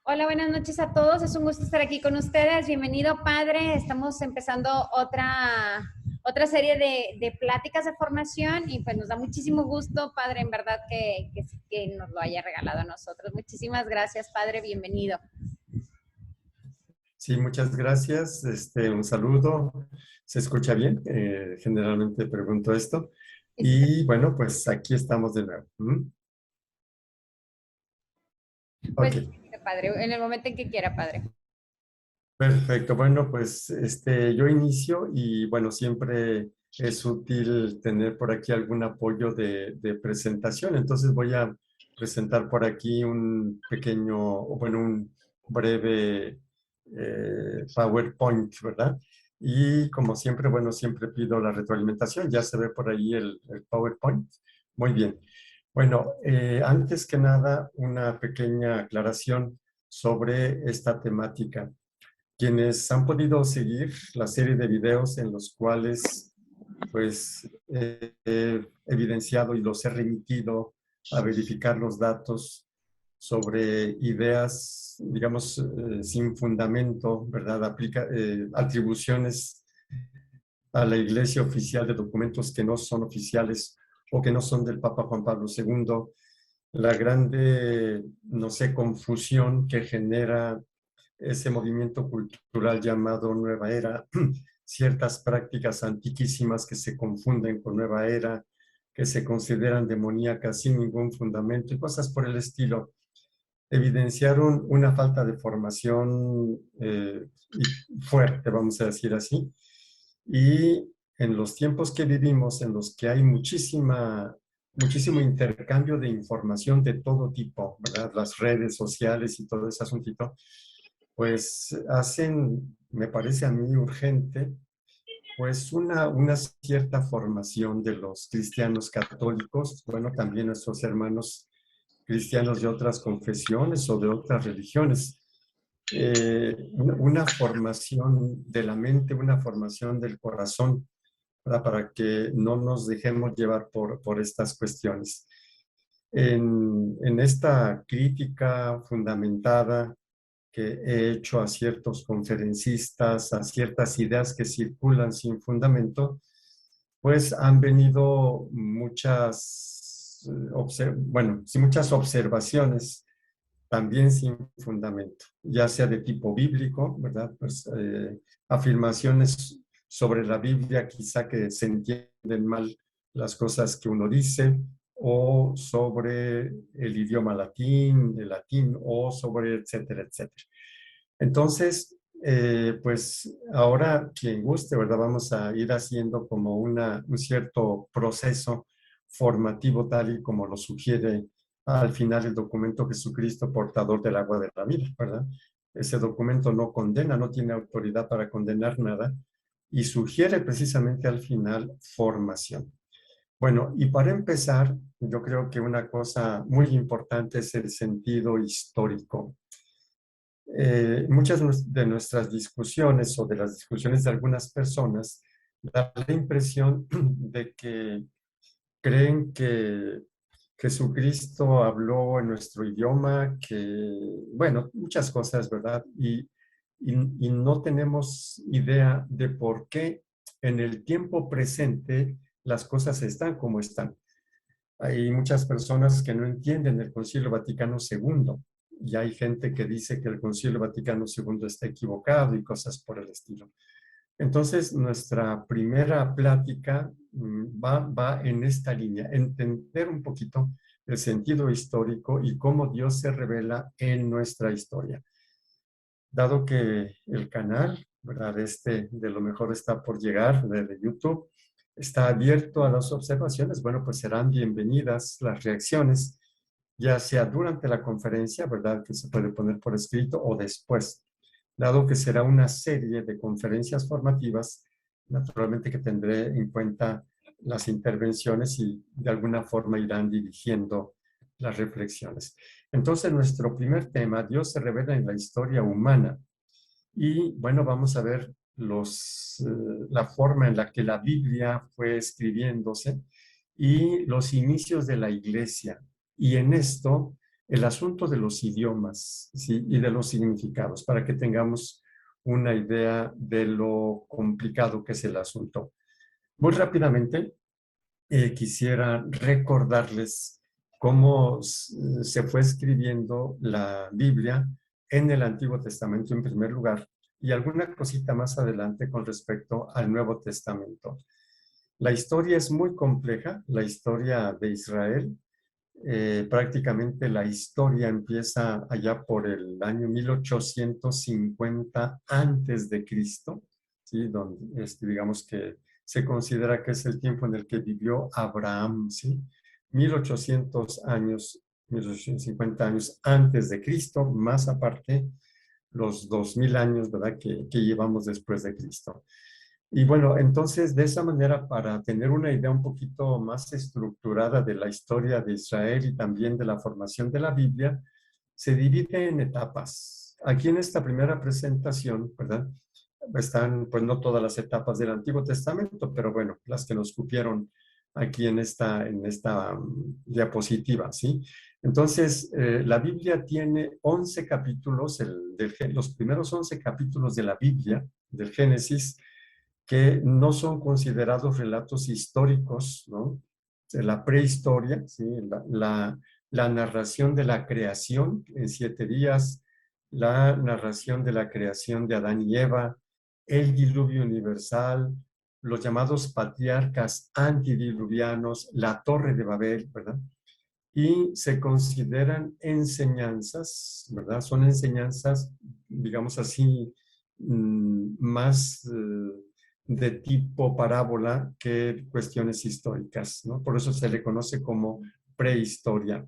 Hola, buenas noches a todos. Es un gusto estar aquí con ustedes. Bienvenido, padre. Estamos empezando otra serie de pláticas de formación y pues nos da muchísimo gusto, padre, en verdad que nos lo haya regalado a nosotros. Muchísimas gracias, padre. Bienvenido. Sí, muchas gracias. Un saludo. ¿Se escucha bien? Generalmente pregunto esto. Y sí, Y bueno, pues aquí estamos de nuevo. ¿Mm? pues, Ok, padre, en el momento en que quiera, padre. perfecto. Bueno, pues yo inicio y bueno, siempre es útil tener por aquí algún apoyo de presentación. Entonces voy a presentar por aquí un pequeño, o bueno, un breve PowerPoint, ¿verdad? Y como siempre, bueno, siempre pido la retroalimentación. Ya se ve por ahí el PowerPoint. Muy bien. Bueno, antes que nada, una pequeña aclaración sobre esta temática. Quienes han podido seguir la serie de videos en los cuales pues he evidenciado y los he remitido a verificar los datos sobre ideas, digamos, sin fundamento, ¿verdad? Atribuciones a la Iglesia oficial de documentos que no son oficiales o que no son del Papa Juan Pablo II, la grande, no sé, confusión que genera ese movimiento cultural llamado Nueva Era, ciertas prácticas antiquísimas que se confunden con Nueva Era, que se consideran demoníacas sin ningún fundamento y cosas por el estilo, evidenciaron una falta de formación fuerte, vamos a decir así. Y en los tiempos que vivimos, en los que hay muchísimo intercambio de información de todo tipo, ¿verdad? Las redes sociales y todo ese asuntito, pues hacen, me parece a mí urgente, pues una cierta formación de los cristianos católicos, bueno, también nuestros hermanos cristianos de otras confesiones o de otras religiones. Una formación de la mente, una formación del corazón, ¿verdad? Para que no nos dejemos llevar por estas cuestiones. En esta crítica fundamentada que he hecho a ciertos conferencistas, a ciertas ideas que circulan sin fundamento, pues han venido bueno, sí, muchas observaciones también sin fundamento, ya sea de tipo bíblico, ¿verdad? Pues afirmaciones sobre la Biblia, quizá que se entienden mal las cosas que uno dice, o sobre el idioma latín, el latín, o sobre etcétera, etcétera. Entonces, pues ahora quien guste, ¿verdad? Vamos a ir haciendo como un cierto proceso formativo tal y como lo sugiere al final el documento Jesucristo, portador del agua de la vida, ¿verdad? Ese documento no condena, no tiene autoridad para condenar nada y sugiere precisamente al final formación. Bueno, y para empezar, yo creo que una cosa muy importante es el sentido histórico. Muchas de nuestras discusiones o de las discusiones de algunas personas da la impresión de que creen que Jesucristo habló en nuestro idioma, que, bueno, muchas cosas, ¿verdad? Y no tenemos idea de por qué en el tiempo presente las cosas están como están. Hay muchas personas que no entienden el Concilio Vaticano II y hay gente que dice que el Concilio Vaticano II está equivocado y cosas por el estilo. Entonces, nuestra primera plática va en esta línea, entender un poquito el sentido histórico y cómo Dios se revela en nuestra historia. Dado que el canal, ¿verdad? De lo mejor está por llegar, de YouTube, está abierto a las observaciones, bueno, pues serán bienvenidas las reacciones, ya sea durante la conferencia, ¿verdad? Que se puede poner por escrito o después, dado que será una serie de conferencias formativas, naturalmente que tendré en cuenta las intervenciones y de alguna forma irán dirigiendo las reflexiones. Entonces, nuestro primer tema, Dios se revela en la historia humana. Y bueno, vamos a ver la forma en la que la Biblia fue escribiéndose y los inicios de la iglesia. Y en esto, el asunto de los idiomas, ¿sí? Y de los significados, para que tengamos una idea de lo complicado que es el asunto. Muy rápidamente, quisiera recordarles cómo se fue escribiendo la Biblia en el Antiguo Testamento en primer lugar y alguna cosita más adelante con respecto al Nuevo Testamento. La historia es muy compleja, la historia de Israel. Prácticamente la historia empieza allá por el año 1850 antes de Cristo, ¿sí? Donde digamos que se considera que es el tiempo en el que vivió Abraham, ¿sí? 1800 años, 1850 años antes de Cristo, más aparte los 2000 años, ¿verdad? Que llevamos después de Cristo. Y bueno, entonces de esa manera, para tener una idea un poquito más estructurada de la historia de Israel y también de la formación de la Biblia, se divide en etapas. Aquí en esta primera presentación, ¿verdad? Están, pues no todas las etapas del Antiguo Testamento, pero bueno, las que nos cupieron aquí en esta diapositiva, ¿sí? Entonces, la Biblia tiene 11 capítulos, los primeros 11 capítulos de la Biblia, del Génesis, que no son considerados relatos históricos, ¿no? La prehistoria, ¿sí? La narración de la creación en 7 días, la narración de la creación de Adán y Eva, el diluvio universal, los llamados patriarcas antidiluvianos, la Torre de Babel, ¿verdad? Y se consideran enseñanzas, ¿verdad? Son enseñanzas, digamos así, más de tipo parábola que cuestiones históricas, ¿no? Por eso se le conoce como prehistoria.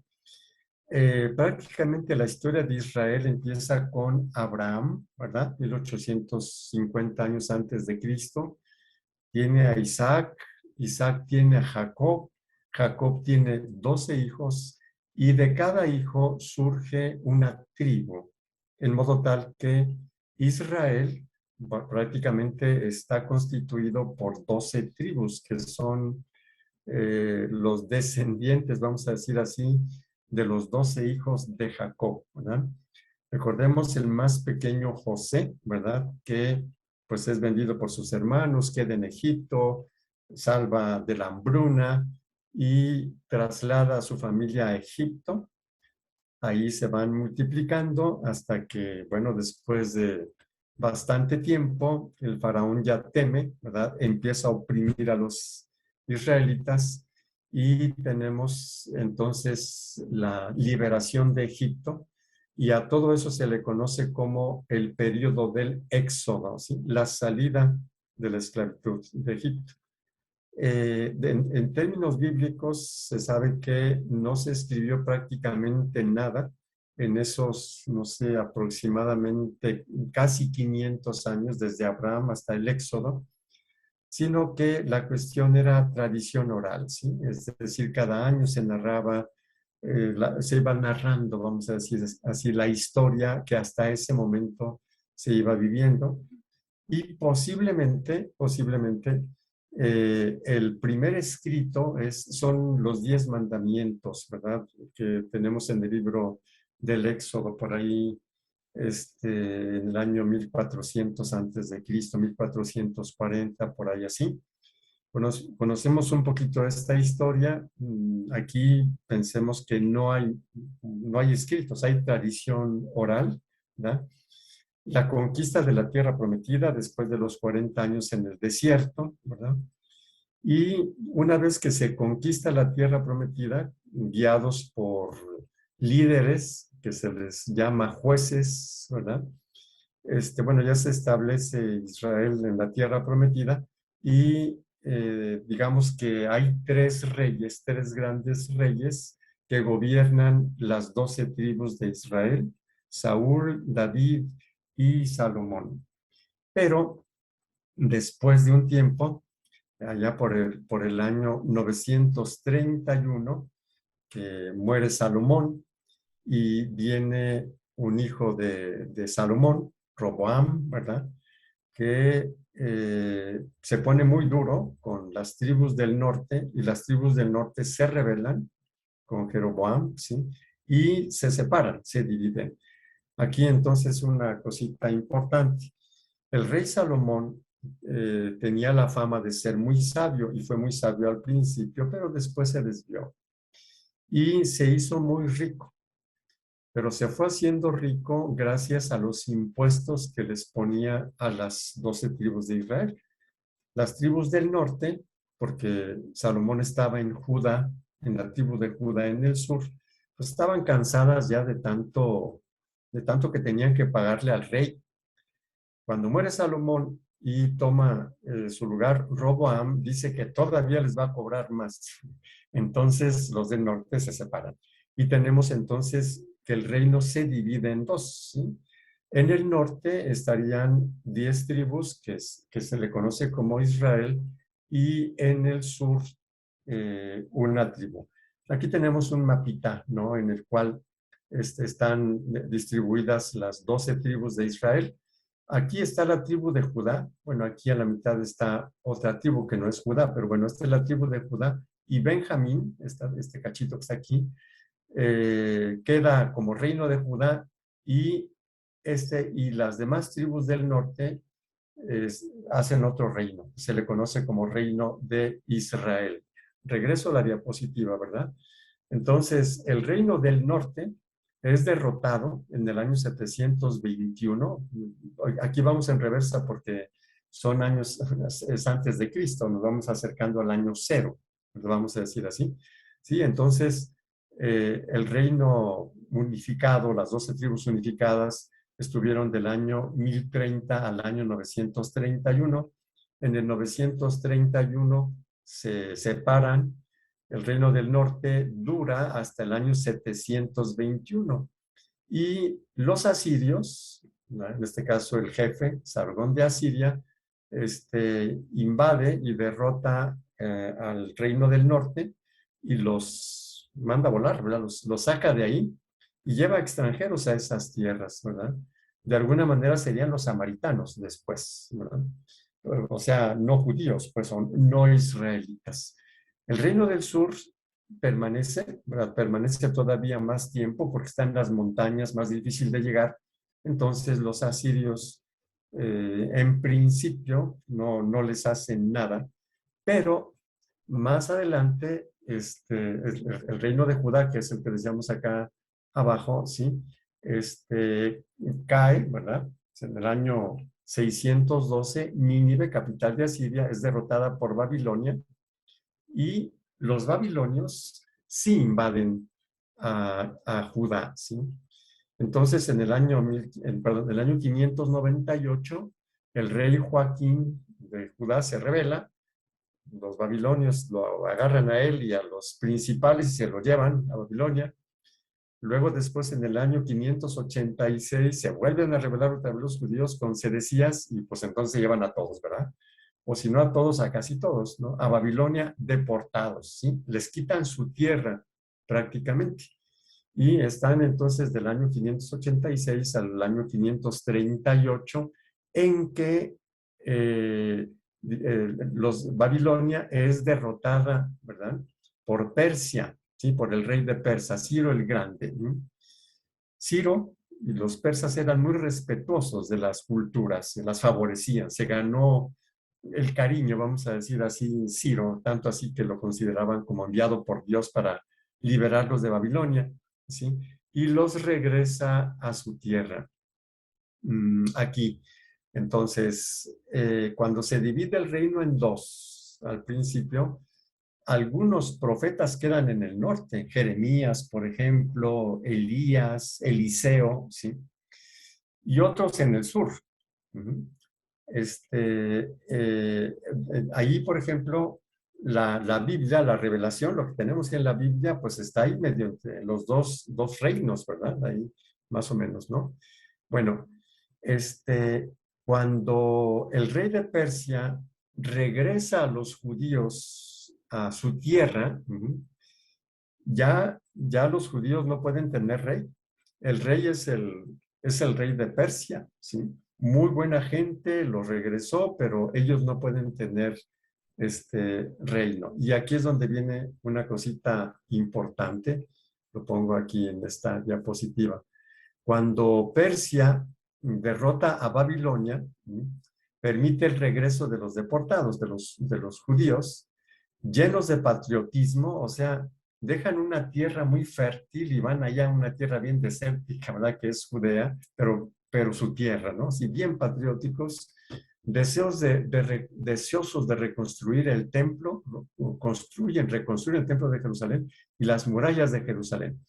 Prácticamente la historia de Israel empieza con Abraham, ¿verdad? 1850 años antes de Cristo. Tiene a Isaac, Isaac tiene a Jacob, Jacob tiene 12 hijos y de cada hijo surge una tribu, en modo tal que Israel prácticamente está constituido por 12 tribus, que son los descendientes, vamos a decir así, de los 12 hijos de Jacob, ¿verdad? Recordemos el más pequeño José, ¿verdad? Que pues es vendido por sus hermanos, queda en Egipto, salva de la hambruna y traslada a su familia a Egipto. Ahí se van multiplicando hasta que, bueno, después de bastante tiempo, el faraón ya teme, ¿verdad? Empieza a oprimir a los israelitas y tenemos entonces la liberación de Egipto y a todo eso se le conoce como el periodo del éxodo, ¿sí? La salida de la esclavitud de Egipto. En términos bíblicos, se sabe que no se escribió prácticamente nada en esos, no sé, aproximadamente casi 500 años, desde Abraham hasta el Éxodo, sino que la cuestión era tradición oral, ¿sí? Es decir, cada año se narraba, se iba narrando, vamos a decir así, la historia que hasta ese momento se iba viviendo. Y posiblemente, el primer escrito son los 10 mandamientos, ¿verdad? Que tenemos en el libro del Éxodo, por ahí, en el año 1400 antes de Cristo, 1440, por ahí así. Conocemos un poquito esta historia. Aquí pensemos que no hay escritos, hay tradición oral, ¿verdad? La conquista de la tierra prometida después de los 40 años en el desierto, ¿verdad? Y una vez que se conquista la tierra prometida, guiados por líderes que se les llama jueces, ¿verdad? Bueno, ya se establece Israel en la tierra prometida y digamos que hay tres grandes reyes que gobiernan las 12 tribus de Israel: Saúl, David y Salomón. Pero después de un tiempo, allá por el año 931, que muere Salomón y viene un hijo de Salomón, Roboam, ¿verdad? Que se pone muy duro con las tribus del norte y las tribus del norte se rebelan con Jeroboam, ¿sí? y se separan, se dividen. Aquí entonces una cosita importante. El rey Salomón tenía la fama de ser muy sabio y fue muy sabio al principio, pero después se desvió y se hizo muy rico. Pero se fue haciendo rico gracias a los impuestos que les ponía a las 12 tribus de Israel. Las tribus del norte, porque Salomón estaba en Judá, en la tribu de Judá en el sur, pues estaban cansadas ya de tanto que tenían que pagarle al rey. Cuando muere Salomón y toma su lugar, Roboam dice que todavía les va a cobrar más. Entonces los del norte se separan. Y tenemos entonces que el reino se divide en dos, ¿sí? En el norte estarían 10 tribus que se le conoce como Israel y en el sur una tribu. Aquí tenemos un mapita, ¿no? En el cual están distribuidas las 12 tribus de Israel. Aquí está la tribu de Judá. Bueno, aquí a la mitad está otra tribu que no es Judá, pero bueno, esta es la tribu de Judá. Y Benjamín, este cachito que está aquí, queda como reino de Judá y las demás tribus del norte hacen otro reino. Se le conoce como reino de Israel. Regreso a la diapositiva, ¿verdad? Entonces, el reino del norte es derrotado en el año 721. Aquí vamos en reversa porque son años, es antes de Cristo, nos vamos acercando al año cero, vamos a decir así. Sí, entonces el reino unificado, las 12 tribus unificadas, estuvieron del año 1030 al año 931. En el 931 se separan. El reino del norte dura hasta el año 721. Y los asirios, ¿no? En este caso el jefe, Sargón de Asiria, invade y derrota al reino del norte y los manda a volar, ¿verdad? Los saca de ahí y lleva extranjeros a esas tierras, ¿verdad? De alguna manera serían los samaritanos después, ¿verdad? O sea, no judíos, pues son no israelitas. El reino del sur permanece, ¿verdad? Permanece todavía más tiempo porque está en las montañas, más difícil de llegar. Entonces los asirios en principio no les hacen nada, pero más adelante el reino de Judá, que es el que decíamos acá abajo, ¿sí? Cae, ¿verdad? En el año 612, Nínive, capital de Asiria, es derrotada por Babilonia y los babilonios sí invaden a Judá, ¿sí? Entonces, en el año, el año 598, el rey Joaquín de Judá se rebela, los babilonios lo agarran a él y a los principales y se lo llevan a Babilonia. Luego, después, en el año 586, se vuelven a rebelar otra vez los judíos con sedecías y pues entonces se llevan a todos, ¿verdad? O si no a todos, a casi todos, ¿no? A Babilonia deportados, ¿sí? Les quitan su tierra prácticamente. Y están entonces del año 586 al año 538 en que Babilonia es derrotada, ¿verdad? Por Persia, ¿sí? Por el rey de Persia, Ciro el Grande. Ciro y los persas eran muy respetuosos de las culturas, se las favorecían, se ganó el cariño, vamos a decir así, Ciro, tanto así que lo consideraban como enviado por Dios para liberarlos de Babilonia, ¿sí? Y los regresa a su tierra, aquí. Entonces, cuando se divide el reino en dos, al principio, algunos profetas quedan en el norte, Jeremías, por ejemplo, Elías, Eliseo, ¿sí? Y otros en el sur. Ahí, por ejemplo, la Biblia, la revelación, lo que tenemos en la Biblia, pues está ahí medio entre los dos reinos, ¿verdad? Ahí más o menos, ¿no? Bueno, cuando el rey de Persia regresa a los judíos a su tierra, ya los judíos no pueden tener rey. El rey es el rey de Persia, ¿sí? Muy buena gente, lo regresó, pero ellos no pueden tener este reino. Y aquí es donde viene una cosita importante. Lo pongo aquí en esta diapositiva. Cuando Persia derrota a Babilonia, permite el regreso de los deportados, de los judíos, llenos de patriotismo, o sea, dejan una tierra muy fértil y van allá a una tierra bien desértica, ¿verdad? Que es Judea, pero su tierra, ¿no? Si bien patrióticos, deseosos de reconstruir el templo, reconstruyen el templo de Jerusalén y las murallas de Jerusalén.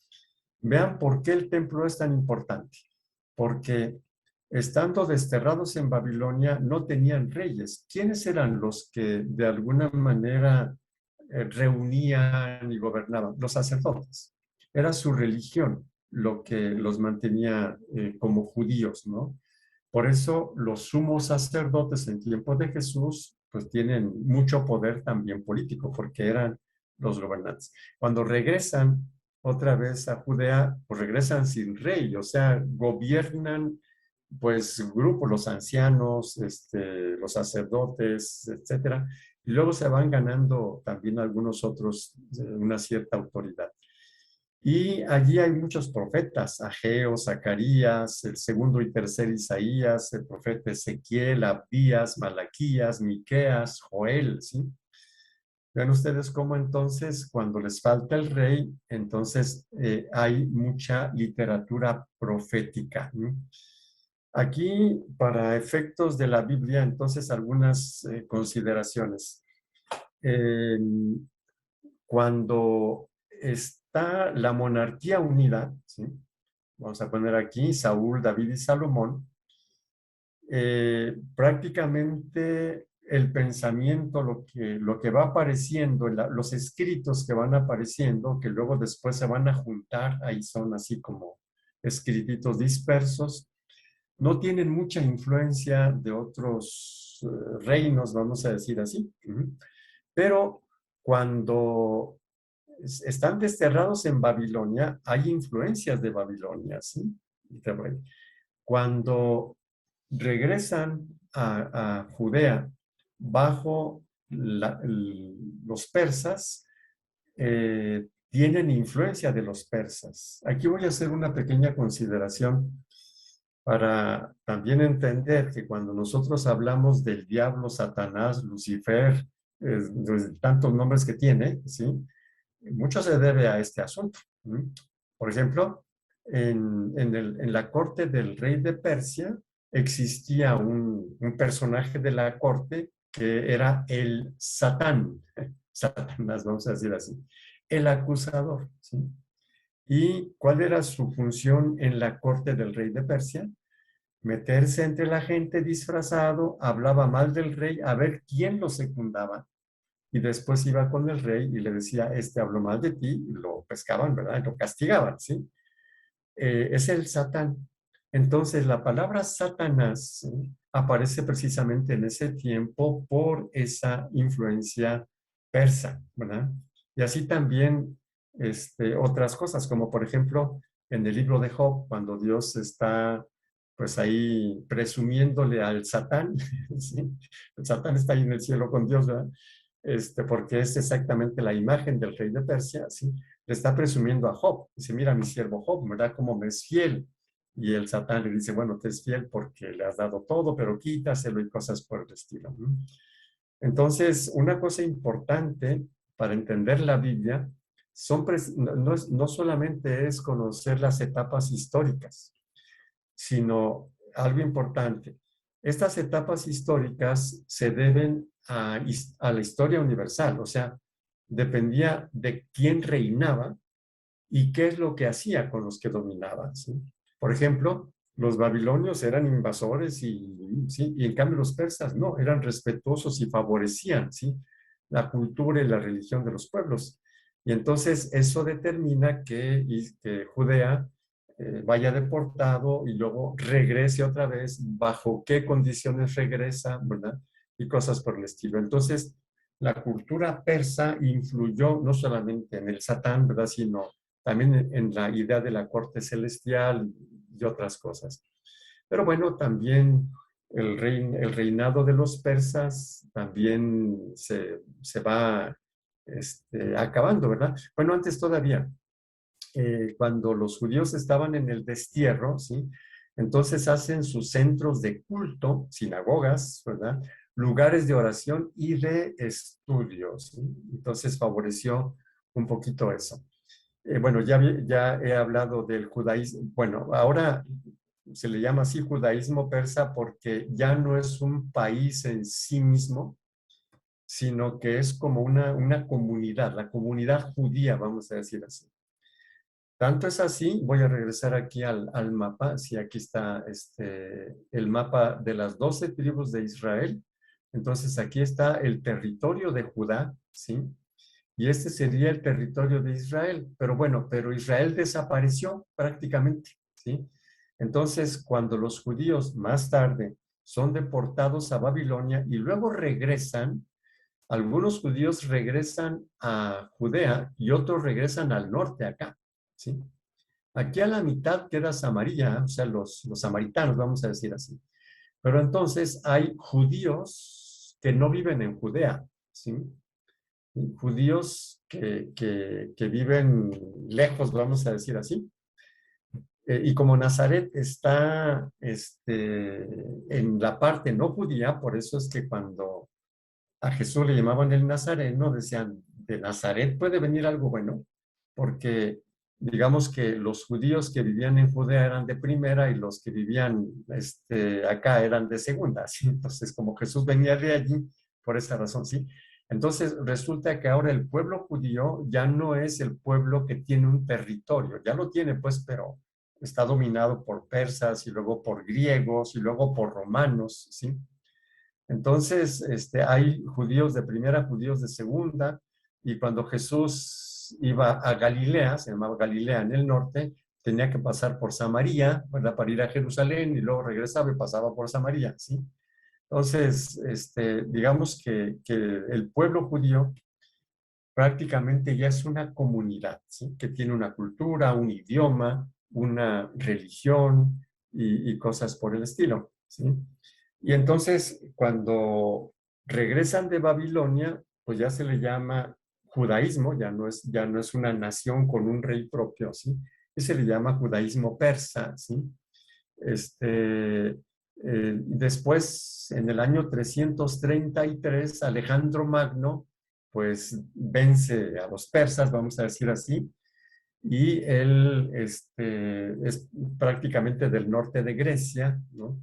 Vean por qué el templo es tan importante. Porque estando desterrados en Babilonia no tenían reyes. ¿Quiénes eran los que de alguna manera reunían y gobernaban? Los sacerdotes. Era su religión lo que los mantenía como judíos, ¿no? Por eso los sumos sacerdotes en tiempos de Jesús pues tienen mucho poder también político, porque eran los gobernantes. Cuando regresan otra vez a Judea, pues regresan sin rey, o sea, gobiernan pues grupos, los ancianos, los sacerdotes, etcétera, y luego se van ganando también algunos otros una cierta autoridad. Y allí hay muchos profetas, Ageo, Zacarías, el segundo y tercer Isaías, el profeta Ezequiel, Abdías, Malaquías, Miqueas, Joel, ¿sí? Vean ustedes cómo entonces, cuando les falta el rey, entonces hay mucha literatura profética, ¿no? Aquí, para efectos de la Biblia, entonces, algunas consideraciones. Eh, Cuando está la monarquía unida, ¿sí? Vamos a poner aquí Saúl, David y Salomón, prácticamente el pensamiento, lo que va apareciendo, los escritos que van apareciendo, que luego después se van a juntar, ahí son así como escrititos dispersos, no tienen mucha influencia de otros reinos, vamos a decir así. Pero cuando están desterrados en Babilonia, hay influencias de Babilonia, ¿sí? Cuando regresan a Judea bajo los persas, tienen influencia de los persas. Aquí voy a hacer una pequeña consideración para también entender que cuando nosotros hablamos del diablo, Satanás, Lucifer, tantos nombres que tiene, ¿sí? Mucho se debe a este asunto. Por ejemplo, en la corte del rey de Persia existía un personaje de la corte que era el Satán, Satanás, vamos a decir así, el acusador, ¿sí? ¿Y cuál era su función en la corte del rey de Persia? Meterse entre la gente disfrazado, hablaba mal del rey, a ver quién lo secundaba. Y después iba con el rey y le decía, habló mal de ti, y lo pescaban, ¿verdad? Lo castigaban, ¿sí? Es el Satán. Entonces, la palabra Satanás, ¿sí? Aparece precisamente en ese tiempo por esa influencia persa, ¿verdad? Y así también otras cosas, como por ejemplo, en el libro de Job, cuando Dios está pues ahí presumiéndole al Satán, ¿sí? El Satán está ahí en el cielo con Dios, ¿verdad? Porque es exactamente la imagen del rey de Persia, ¿sí? Le está presumiendo a Job. Dice, mira mi siervo Job, ¿verdad? Cómo me es fiel. Y el Satán le dice, bueno, te es fiel porque le has dado todo, pero quítaselo y cosas por el estilo, ¿no? Entonces, una cosa importante para entender la Biblia no solamente es conocer las etapas históricas, sino algo importante. Estas etapas históricas se deben a la historia universal, o sea, dependía de quién reinaba y qué es lo que hacía con los que dominaban, ¿sí? Por ejemplo, los babilonios eran invasores ¿sí? Y en cambio los persas no, eran respetuosos y favorecían, ¿sí? La cultura y la religión de los pueblos. Y entonces eso determina que Judea vaya deportado y luego regrese otra vez, bajo qué condiciones regresa, ¿verdad? Y cosas por el estilo. Entonces, la cultura persa influyó no solamente en el Satán, ¿verdad? Sino también en la idea de la corte celestial y otras cosas. Pero bueno, también el reinado de los persas también se va acabando, ¿verdad? Bueno, antes todavía, cuando los judíos estaban en el destierro, ¿sí? Entonces hacen sus centros de culto, sinagogas, ¿verdad? Lugares de oración y de estudio, ¿sí? Entonces favoreció un poquito eso. Bueno, ya he hablado del judaísmo. Bueno, ahora se le llama así judaísmo persa porque ya no es un país en sí mismo, sino que es como una comunidad, la comunidad judía, vamos a decir así. Tanto es así, voy a regresar aquí al mapa, si aquí está el mapa de las 12 tribus de Israel. Entonces aquí está el territorio de Judá, ¿sí? Y este sería el territorio de Israel. Pero bueno, pero Israel desapareció prácticamente, ¿sí? Entonces, cuando los judíos más tarde son deportados a Babilonia y luego regresan, algunos judíos regresan a Judea y otros regresan al norte acá, ¿sí? Aquí a la mitad queda Samaria, o sea, los samaritanos, vamos a decir así. Pero entonces hay judíos que no viven en Judea, ¿sí? Judíos que viven lejos, vamos a decir así. Y como Nazaret está en la parte no judía, por eso es que cuando a Jesús le llamaban el Nazareno, decían, de Nazaret puede venir algo bueno, porque digamos que los judíos que vivían en Judea eran de primera y los que vivían acá eran de segunda, ¿sí? Entonces, como Jesús venía de allí, por esa razón, ¿sí? Entonces, resulta que ahora el pueblo judío ya no es el pueblo que tiene un territorio, ya lo tiene, pues, pero está dominado por persas y luego por griegos y luego por romanos, ¿sí? Entonces, hay judíos de primera, judíos de segunda, y cuando Jesús iba a Galilea, se llamaba Galilea en el norte, tenía que pasar por Samaria, ¿verdad? Para ir a Jerusalén, y luego regresaba y pasaba por Samaria, ¿sí? Entonces, digamos que el pueblo judío prácticamente ya es una comunidad, ¿sí? Que tiene una cultura, un idioma, una religión y cosas por el estilo, ¿sí? Y entonces, cuando regresan de Babilonia, pues ya se le llama judaísmo, ya no es una nación con un rey propio, ¿sí? Y se le llama judaísmo persa, ¿sí? Después, en el año 333, Alejandro Magno, pues vence a los persas, vamos a decir así, y él es prácticamente del norte de Grecia, ¿no?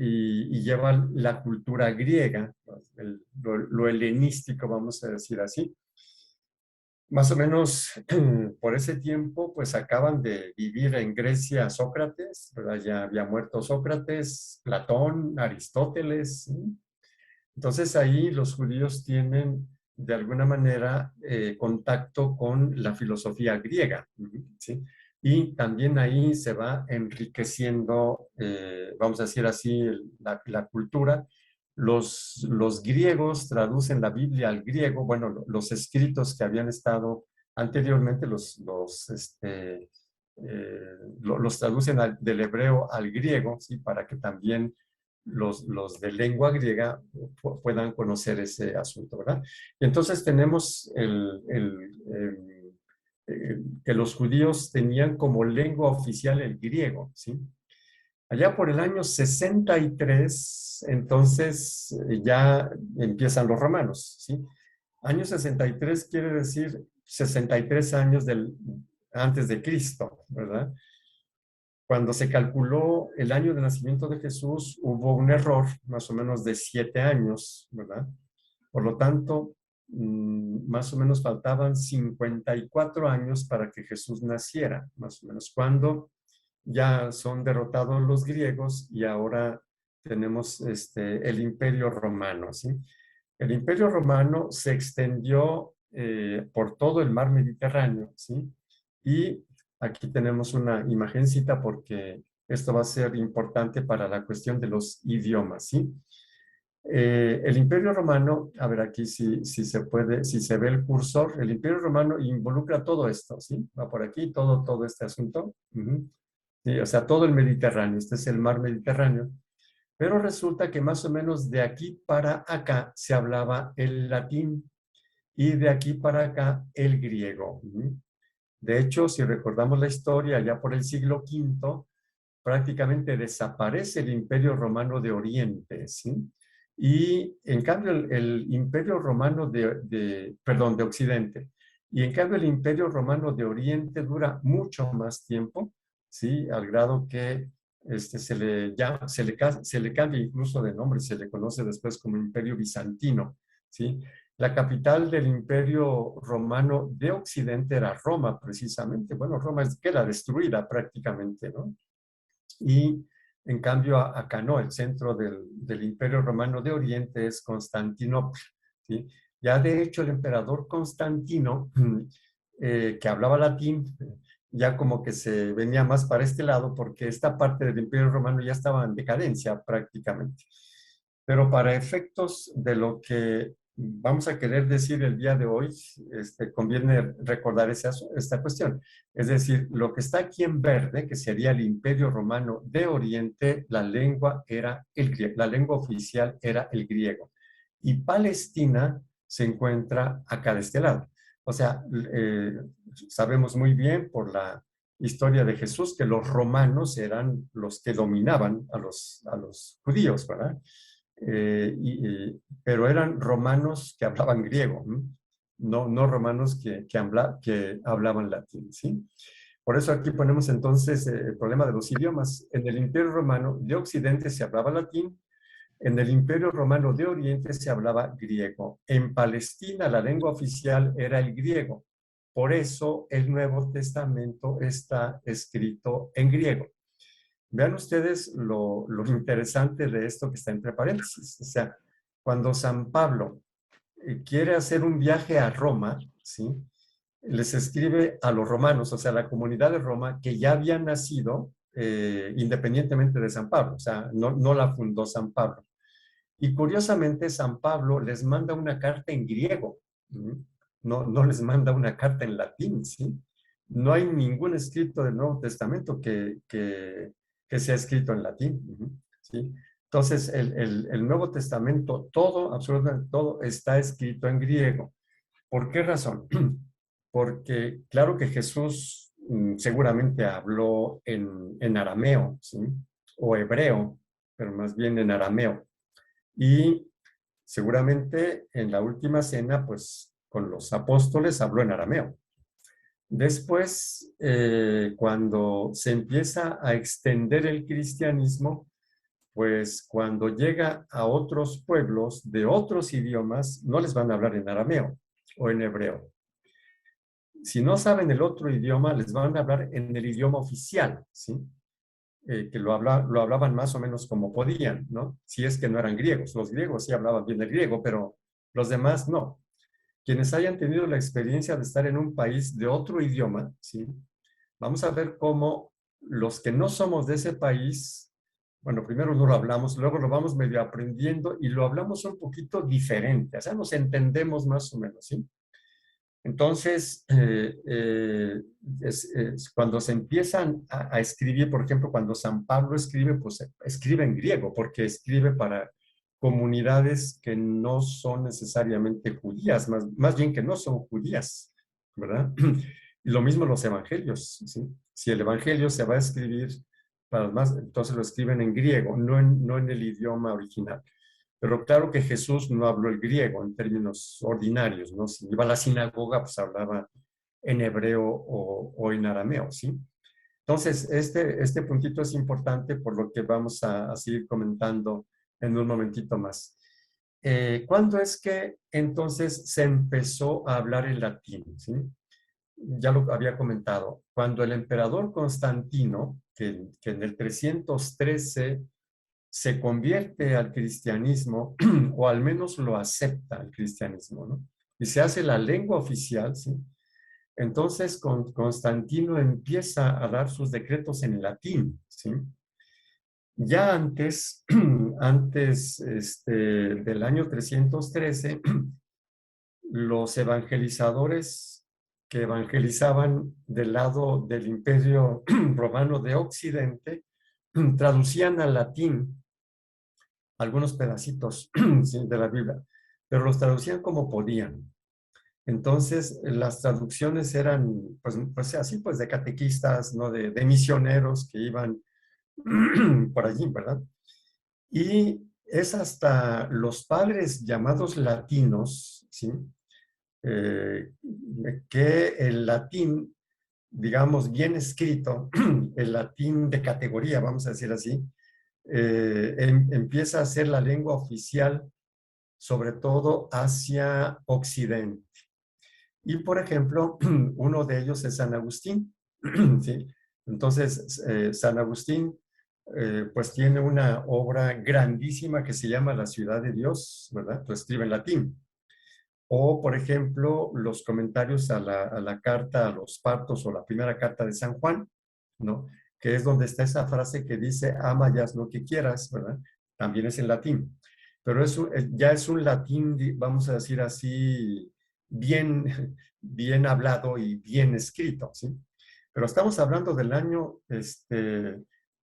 Y lleva la cultura griega, lo helenístico, vamos a decir así. Más o menos por ese tiempo, pues acaban de vivir en Grecia Sócrates, ¿verdad? Ya había muerto Sócrates, Platón, Aristóteles, ¿sí? Entonces ahí los judíos tienen de alguna manera contacto con la filosofía griega, ¿sí? Y también ahí se va enriqueciendo, vamos a decir así, la cultura. Los griegos traducen la Biblia al griego, bueno, los escritos que habían estado anteriormente, los traducen del hebreo al griego, ¿sí? Para que también los de lengua griega puedan conocer ese asunto, ¿verdad? Y entonces tenemos que los judíos tenían como lengua oficial el griego, ¿sí? Allá por el año 63, entonces ya empiezan los romanos, ¿sí? Año 63 quiere decir 63 años antes de Cristo, ¿verdad? Cuando se calculó el año de nacimiento de Jesús, hubo un error más o menos de 7 años, ¿verdad? Por lo tanto, más o menos faltaban 54 años para que Jesús naciera, más o menos, cuando ya son derrotados los griegos y ahora tenemos el Imperio Romano, ¿sí? El Imperio Romano se extendió por todo el mar Mediterráneo, ¿sí? Y aquí tenemos una imagencita porque esto va a ser importante para la cuestión de los idiomas, ¿sí? El Imperio Romano, a ver aquí si se puede, si se ve el cursor, el Imperio Romano involucra todo esto, ¿sí? Va por aquí, todo este asunto. Sí, o sea, todo el Mediterráneo, este es el mar Mediterráneo. Pero resulta que más o menos de aquí para acá se hablaba el latín y de aquí para acá el griego. De hecho, si recordamos la historia, ya por el siglo V, prácticamente desaparece el Imperio Romano de Oriente, ¿sí? Y en cambio el Imperio Romano de Occidente, y en cambio el Imperio Romano de Oriente dura mucho más tiempo, ¿sí? Al grado que se le cambia incluso de nombre, se le conoce después como Imperio Bizantino, ¿sí? La capital del Imperio Romano de Occidente era Roma, precisamente. Bueno, Roma queda destruida prácticamente, ¿no? Y en cambio acá no, el centro del Imperio Romano de Oriente es Constantinopla, ¿sí? Ya de hecho el emperador Constantino, que hablaba latín, ya como que se venía más para este lado porque esta parte del Imperio Romano ya estaba en decadencia prácticamente. Pero para efectos de lo que vamos a querer decir el día de hoy, conviene recordar esta cuestión. Es decir, lo que está aquí en verde, que sería el Imperio Romano de Oriente, la lengua era el griego, la lengua oficial era el griego. Y Palestina se encuentra acá de este lado. O sea, sabemos muy bien por la historia de Jesús que los romanos eran los que dominaban a los judíos, ¿verdad? Pero eran romanos que hablaban griego, no romanos que hablaban latín, ¿sí? Por eso aquí ponemos entonces el problema de los idiomas. En el Imperio Romano de Occidente se hablaba latín, en el Imperio Romano de Oriente se hablaba griego. En Palestina la lengua oficial era el griego. Por eso el Nuevo Testamento está escrito en griego. Vean ustedes lo interesante de esto que está entre paréntesis. O sea, cuando San Pablo quiere hacer un viaje a Roma, ¿sí? Les escribe a los romanos, o sea, a la comunidad de Roma, que ya habían nacido independientemente de San Pablo, o sea, no la fundó San Pablo. Y curiosamente, San Pablo les manda una carta en griego, no les manda una carta en latín, ¿sí? No hay ningún escrito del Nuevo Testamento que sea escrito en latín, ¿sí? Entonces, el Nuevo Testamento, todo, absolutamente todo, está escrito en griego. ¿Por qué razón? Porque claro que Jesús seguramente habló en arameo, ¿sí? O hebreo, pero más bien en arameo. Y seguramente en la última cena, pues con los apóstoles habló en arameo. Después, cuando se empieza a extender el cristianismo, pues cuando llega a otros pueblos de otros idiomas, no les van a hablar en arameo o en hebreo. Si no saben el otro idioma, les van a hablar en el idioma oficial, ¿sí? Que lo hablaban más o menos como podían, ¿no? Si es que no eran griegos. Los griegos sí hablaban bien el griego, pero los demás no. Quienes hayan tenido la experiencia de estar en un país de otro idioma, ¿sí? Vamos a ver cómo los que no somos de ese país, bueno, primero no lo hablamos, luego lo vamos medio aprendiendo y lo hablamos un poquito diferente, o sea, nos entendemos más o menos, ¿sí? Entonces, cuando se empiezan a escribir, por ejemplo, cuando San Pablo escribe, pues escribe en griego, porque escribe para comunidades que no son necesariamente judías, más bien que no son judías, ¿verdad? Y lo mismo los evangelios, ¿sí? Si el evangelio se va a escribir para los más, entonces lo escriben en griego, no en el idioma original. Pero claro que Jesús no habló el griego en términos ordinarios, ¿no? Si iba a la sinagoga, pues hablaba en hebreo o en arameo, ¿sí? Entonces, este puntito es importante por lo que vamos a seguir comentando en un momentito más. ¿Cuándo es que entonces se empezó a hablar el latín? ¿Sí? Ya lo había comentado. Cuando el emperador Constantino, que en el 313 se convierte al cristianismo, o al menos lo acepta el cristianismo, ¿no? Y se hace la lengua oficial, ¿sí? Entonces Constantino empieza a dar sus decretos en latín, ¿sí? Ya antes del año 313, los evangelizadores que evangelizaban del lado del Imperio Romano de Occidente traducían al latín algunos pedacitos ¿sí? de la Biblia, pero los traducían como podían. Entonces, las traducciones eran, pues así, pues de catequistas, ¿no? De misioneros que iban por allí, ¿verdad? Y es hasta los padres llamados latinos, ¿sí? Eh, que el latín, digamos, bien escrito, el latín de categoría, vamos a decir así, empieza a ser la lengua oficial, sobre todo hacia Occidente. Y, por ejemplo, uno de ellos es San Agustín, ¿sí? Entonces, San Agustín, pues tiene una obra grandísima que se llama La Ciudad de Dios, ¿verdad? Lo escribe en latín. O, por ejemplo, los comentarios a la carta a los partos o la primera carta de San Juan, ¿no? Que es donde está esa frase que dice, ama y haz lo que quieras, ¿verdad? También es en latín. Pero ya es un latín, vamos a decir así, bien, bien hablado y bien escrito, ¿sí? Pero estamos hablando del año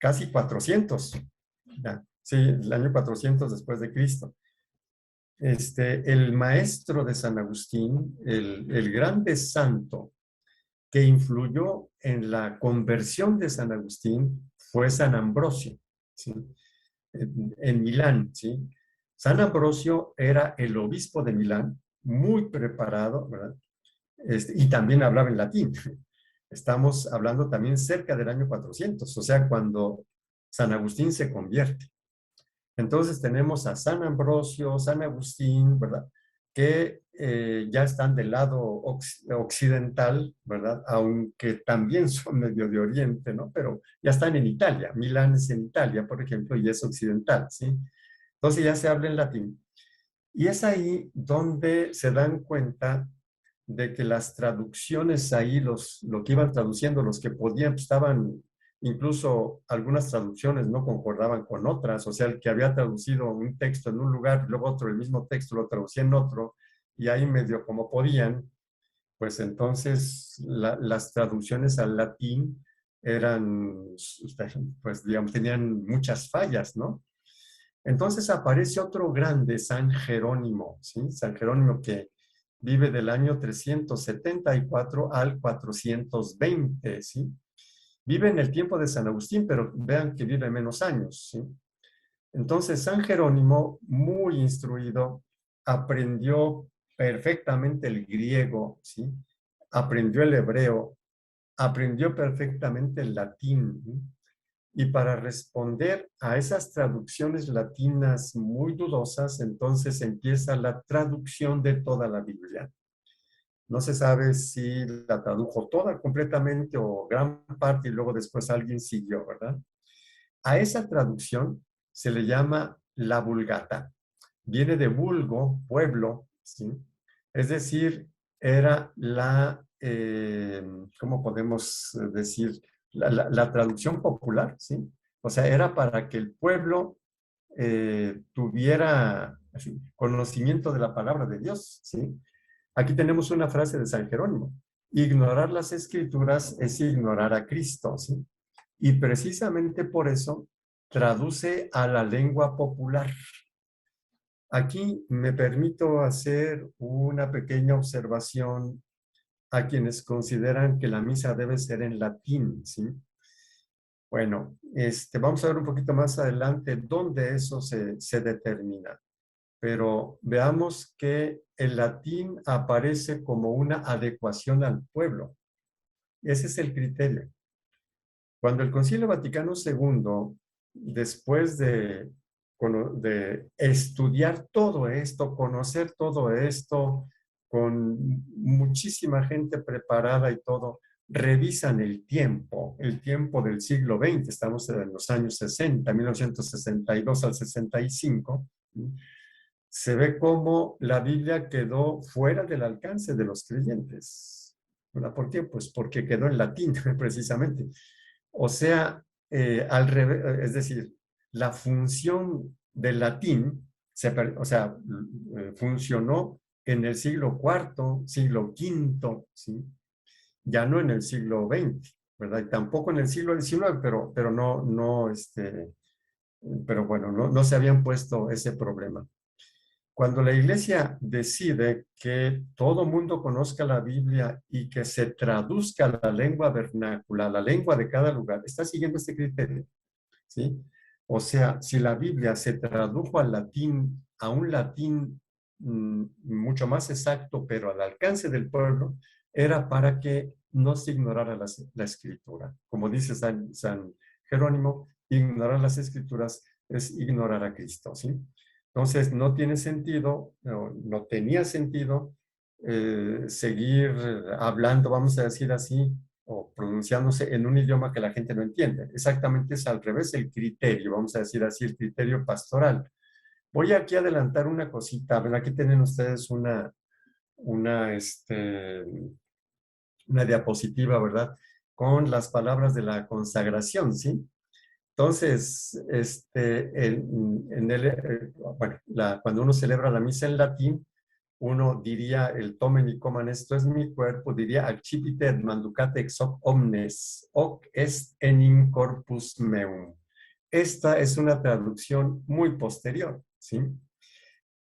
casi 400, ¿ya? Sí, el año 400 después de Cristo. El maestro de San Agustín, el grande santo que influyó en la conversión de San Agustín fue San Ambrosio, ¿sí? En Milán, ¿sí? San Ambrosio era el obispo de Milán, muy preparado, ¿verdad? Y también hablaba en latín. Estamos hablando también cerca del año 400, o sea, cuando San Agustín se convierte. Entonces tenemos a San Ambrosio, San Agustín, ¿verdad? Que ya están del lado occidental, ¿verdad? Aunque también son medio de Oriente, ¿no? Pero ya están en Italia. Milán es en Italia, por ejemplo, y es occidental, ¿sí? Entonces ya se habla en latín. Y es ahí donde se dan cuenta de que las traducciones ahí, lo que iban traduciendo, los que podían, pues, estaban, incluso algunas traducciones no concordaban con otras, o sea, el que había traducido un texto en un lugar, luego otro, el mismo texto lo traducía en otro, y ahí medio como podían, pues entonces las traducciones al latín eran, pues digamos, tenían muchas fallas, ¿no? Entonces aparece otro grande, San Jerónimo, ¿sí? San Jerónimo que vive del año 374 al 420, ¿sí? Vive en el tiempo de San Agustín, pero vean que vive menos años, ¿sí? Entonces, San Jerónimo, muy instruido, aprendió perfectamente el griego, ¿sí? Aprendió el hebreo, aprendió perfectamente el latín, ¿sí? Y para responder a esas traducciones latinas muy dudosas, entonces empieza la traducción de toda la Biblia. No se sabe si la tradujo toda completamente o gran parte y luego después alguien siguió, ¿verdad? A esa traducción se le llama la Vulgata. Viene de vulgo, pueblo, ¿sí? Es decir, era ¿cómo podemos decir? La traducción popular, ¿sí? O sea, era para que el pueblo tuviera conocimiento de la palabra de Dios, ¿sí? Aquí tenemos una frase de San Jerónimo. Ignorar las escrituras es ignorar a Cristo, ¿sí? Y precisamente por eso traduce a la lengua popular. Aquí me permito hacer una pequeña observación a quienes consideran que la misa debe ser en latín, ¿sí? Bueno, vamos a ver un poquito más adelante dónde eso se determina. Pero veamos que el latín aparece como una adecuación al pueblo. Ese es el criterio. Cuando el Concilio Vaticano II, después de estudiar todo esto, conocer todo esto, con muchísima gente preparada y todo, revisan el tiempo del siglo XX, estamos en los años 60, 1962 al 65, se ve cómo la Biblia quedó fuera del alcance de los creyentes. ¿Verdad? ¿Por qué? Pues porque quedó en latín, precisamente. O sea, al revés, es decir, la función del latín, o sea, funcionó en el siglo IV, siglo V, ¿sí? Ya no en el siglo XX, ¿verdad? Y tampoco en el siglo XIX, pero no, pero bueno, no se habían puesto ese problema. Cuando la iglesia decide que todo mundo conozca la Biblia y que se traduzca a la lengua vernácula, la lengua de cada lugar, está siguiendo este criterio, ¿sí? O sea, si la Biblia se tradujo al latín, a un latín mucho más exacto, pero al alcance del pueblo, era para que no se ignorara la escritura. Como dice San Jerónimo, ignorar las escrituras es ignorar a Cristo, ¿sí? Entonces, no tiene sentido, no tenía sentido seguir hablando, vamos a decir así, o pronunciándose en un idioma que la gente no entiende. Exactamente es al revés el criterio, vamos a decir así, el criterio pastoral. Voy aquí a adelantar una cosita. Ven, aquí tienen ustedes una, una diapositiva, ¿verdad? Con las palabras de la consagración, ¿sí? Entonces, bueno, cuando uno celebra la misa en latín, uno diría, el tomen y coman, esto es mi cuerpo, diría, accipite et manducate ex hoc omnes, hoc est enim corpus meum. Esta es una traducción muy posterior, ¿sí?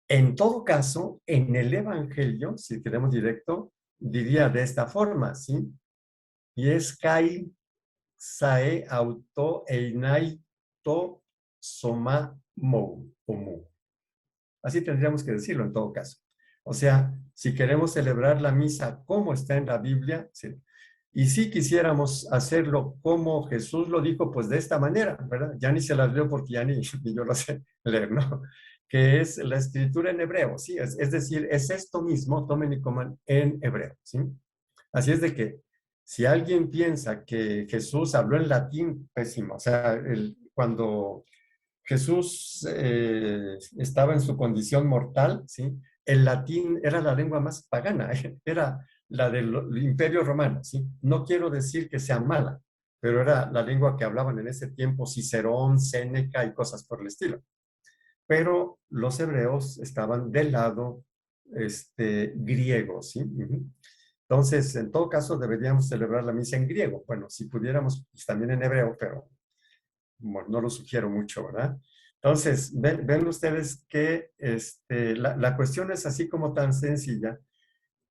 En todo caso, en el Evangelio, si queremos directo, diría de esta forma, ¿sí? Y es kai sae auto einai to soma mou, o mu. Así tendríamos que decirlo en todo caso. O sea, si queremos celebrar la misa como está en la Biblia, ¿sí? Y si quisiéramos hacerlo como Jesús lo dijo, pues de esta manera, ¿verdad? Ya ni se las leo porque ya ni yo lo sé leer, ¿no? Que es la escritura en hebreo, ¿sí? Es decir, es esto mismo, tomen y coman en hebreo, ¿sí? Así es de que si alguien piensa que Jesús habló en latín, pésimo. O sea, cuando Jesús estaba en su condición mortal, ¿sí? El latín era la lengua más pagana, era la del Imperio Romano, ¿sí? No quiero decir que sea mala, pero era la lengua que hablaban en ese tiempo Cicerón, Séneca y cosas por el estilo. Pero los hebreos estaban del lado griego, ¿sí? Entonces, en todo caso, deberíamos celebrar la misa en griego. Bueno, si pudiéramos, pues, también en hebreo, pero bueno, no lo sugiero mucho, ¿verdad? Entonces, ven ustedes que la cuestión es así como tan sencilla.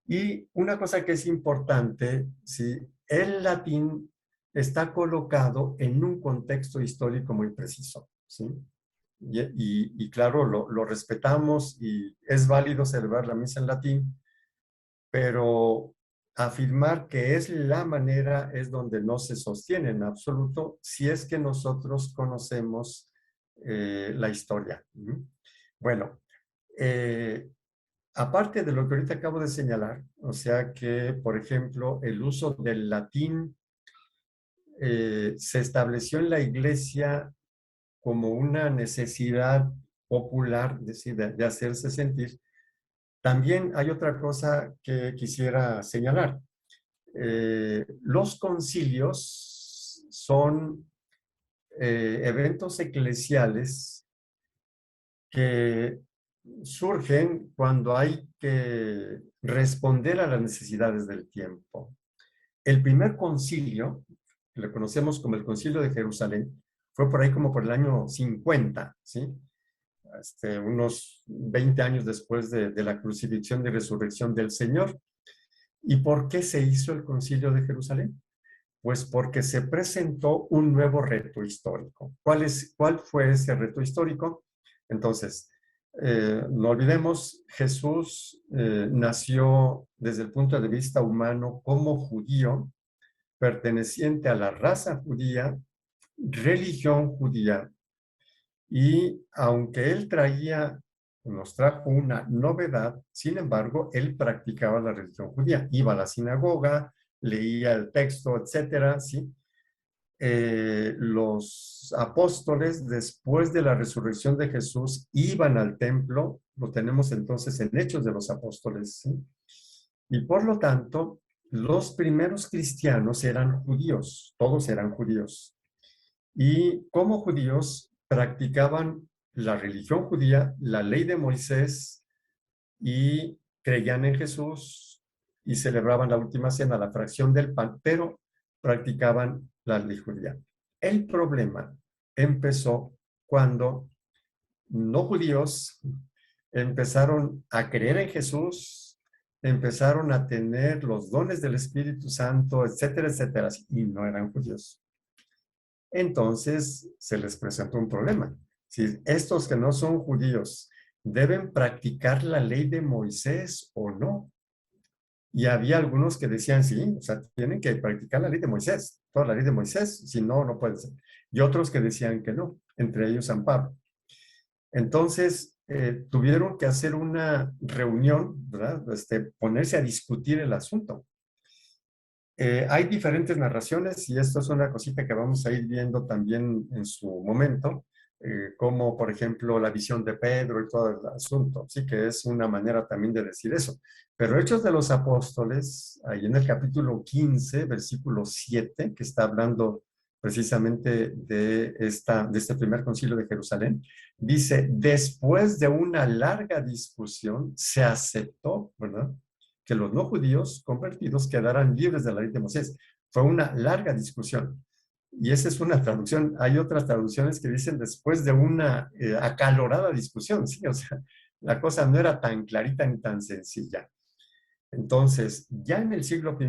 Y una cosa que es importante, ¿sí? El latín está colocado en un contexto histórico muy preciso, ¿sí? Y claro, lo respetamos y es válido celebrar la misa en latín, pero afirmar que es la manera es donde no se sostiene en absoluto si es que nosotros conocemos la historia. Bueno, aparte de lo que ahorita acabo de señalar, o sea que, por ejemplo, el uso del latín se estableció en la iglesia como una necesidad popular, decir, de hacerse sentir. También hay otra cosa que quisiera señalar. Los concilios son eventos eclesiales que surgen cuando hay que responder a las necesidades del tiempo. El primer concilio, que lo conocemos como el Concilio de Jerusalén, fue por ahí como por el año 50, ¿sí? Unos 20 años después de la crucifixión y resurrección del Señor. ¿Y por qué se hizo el Concilio de Jerusalén? Pues porque se presentó un nuevo reto histórico. ¿Cuál fue ese reto histórico? Entonces, no olvidemos, Jesús nació desde el punto de vista humano como judío, perteneciente a la raza judía, religión judía, y aunque él nos trajo una novedad, sin embargo, él practicaba la religión judía, iba a la sinagoga, leía el texto, etcétera, ¿sí? Los apóstoles, después de la resurrección de Jesús, iban al templo, lo tenemos entonces en Hechos de los Apóstoles, ¿sí? Y por lo tanto, los primeros cristianos eran judíos, todos eran judíos. Y como judíos practicaban la religión judía, la ley de Moisés, y creían en Jesús y celebraban la última cena, la fracción del pan, pero practicaban la ley judía. El problema empezó cuando no judíos empezaron a creer en Jesús, empezaron a tener los dones del Espíritu Santo, etcétera, etcétera, y no eran judíos. Entonces se les presentó un problema. Si estos que no son judíos deben practicar la ley de Moisés o no. Y había algunos que decían, sí, o sea, tienen que practicar la ley de Moisés, toda la ley de Moisés, si no, no puede ser. Y otros que decían que no, entre ellos San Pablo. Entonces, tuvieron que hacer una reunión, ¿verdad? Ponerse a discutir el asunto. Hay diferentes narraciones y esto es una cosita que vamos a ir viendo también en su momento, como por ejemplo la visión de Pedro y todo el asunto, sí que es una manera también de decir eso. Pero Hechos de los Apóstoles, ahí en el capítulo 15, versículo 7, que está hablando precisamente de este primer concilio de Jerusalén, dice, después de una larga discusión, se aceptó, ¿verdad?, que los no judíos convertidos quedaran libres de la ley de Moisés. Fue una larga discusión. Y esa es una traducción. Hay otras traducciones que dicen después de una acalorada discusión, ¿sí? O sea, la cosa no era tan clarita ni tan sencilla. Entonces, ya en el siglo I,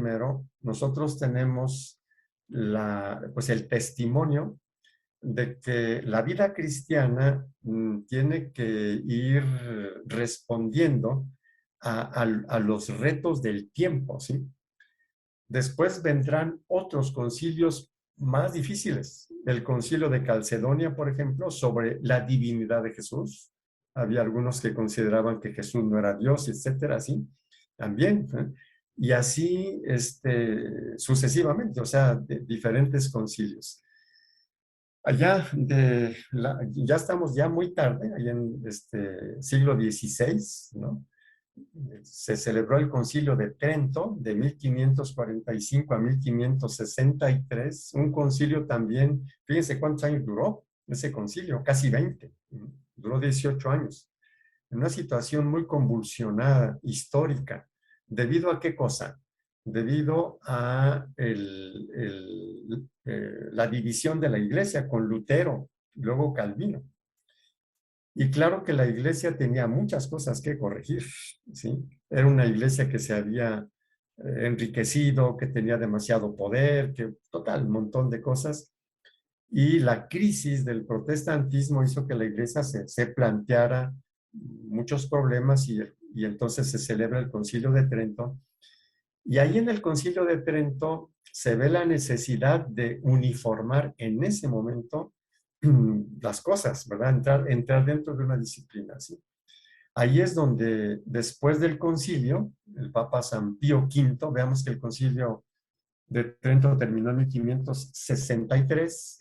nosotros tenemos pues el testimonio de que la vida cristiana tiene que ir respondiendo a los retos del tiempo, ¿sí? Después vendrán otros concilios más difíciles. El concilio de Calcedonia, por ejemplo, sobre la divinidad de Jesús. Había algunos que consideraban que Jesús no era Dios, etcétera, así. También, ¿eh? Y así sucesivamente, o sea, de diferentes concilios. Ya estamos ya muy tarde, allá en siglo XVI, ¿no? Se celebró el Concilio de Trento de 1545 a 1563, un concilio también, fíjense cuántos años duró ese concilio, casi 20, duró 18 años, en una situación muy convulsionada, histórica. ¿Debido a qué cosa? Debido a la división de la iglesia con Lutero, luego Calvino. Y claro que la iglesia tenía muchas cosas que corregir, ¿sí? Era una iglesia que se había enriquecido, que tenía demasiado poder, que total, un montón de cosas. Y la crisis del protestantismo hizo que la iglesia se planteara muchos problemas y entonces se celebra el Concilio de Trento. Y ahí en el Concilio de Trento se ve la necesidad de uniformar en ese momento las cosas, ¿verdad? Entrar dentro de una disciplina, ¿sí? Ahí es donde, después del concilio, el Papa San Pío V, veamos que el concilio de Trento terminó en 1563,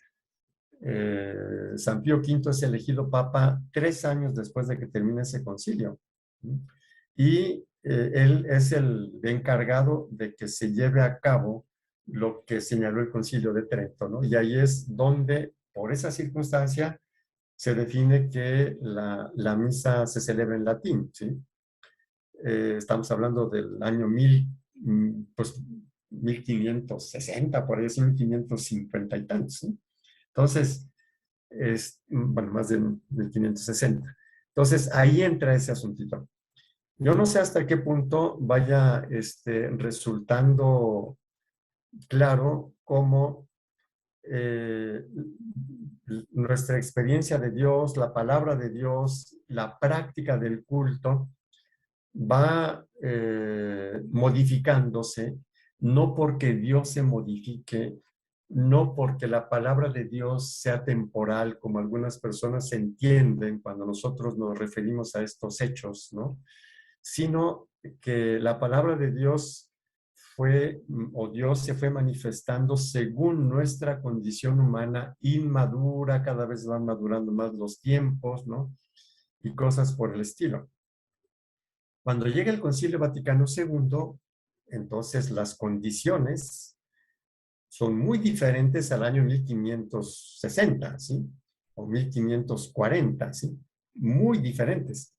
San Pío V es elegido Papa 3 años después de que termine ese concilio. Y él es el encargado de que se lleve a cabo lo que señaló el concilio de Trento, ¿no? Y ahí es donde, por esa circunstancia, se define que la misa se celebra en latín, ¿sí? Estamos hablando del año 1560, por ahí es 1550 y tantos, ¿sí? Entonces, bueno, más de 1560. Entonces, ahí entra ese asuntito. Yo no sé hasta qué punto vaya resultando claro cómo nuestra experiencia de Dios, la palabra de Dios, la práctica del culto va modificándose, no porque Dios se modifique, no porque la palabra de Dios sea temporal, como algunas personas entienden cuando nosotros nos referimos a estos hechos, ¿no? Sino que la palabra de Dios Dios se fue manifestando según nuestra condición humana inmadura, cada vez van madurando más los tiempos, ¿no? Y cosas por el estilo. Cuando llega el Concilio Vaticano II, entonces las condiciones son muy diferentes al año 1560, ¿sí? O 1540, ¿sí? Muy diferentes.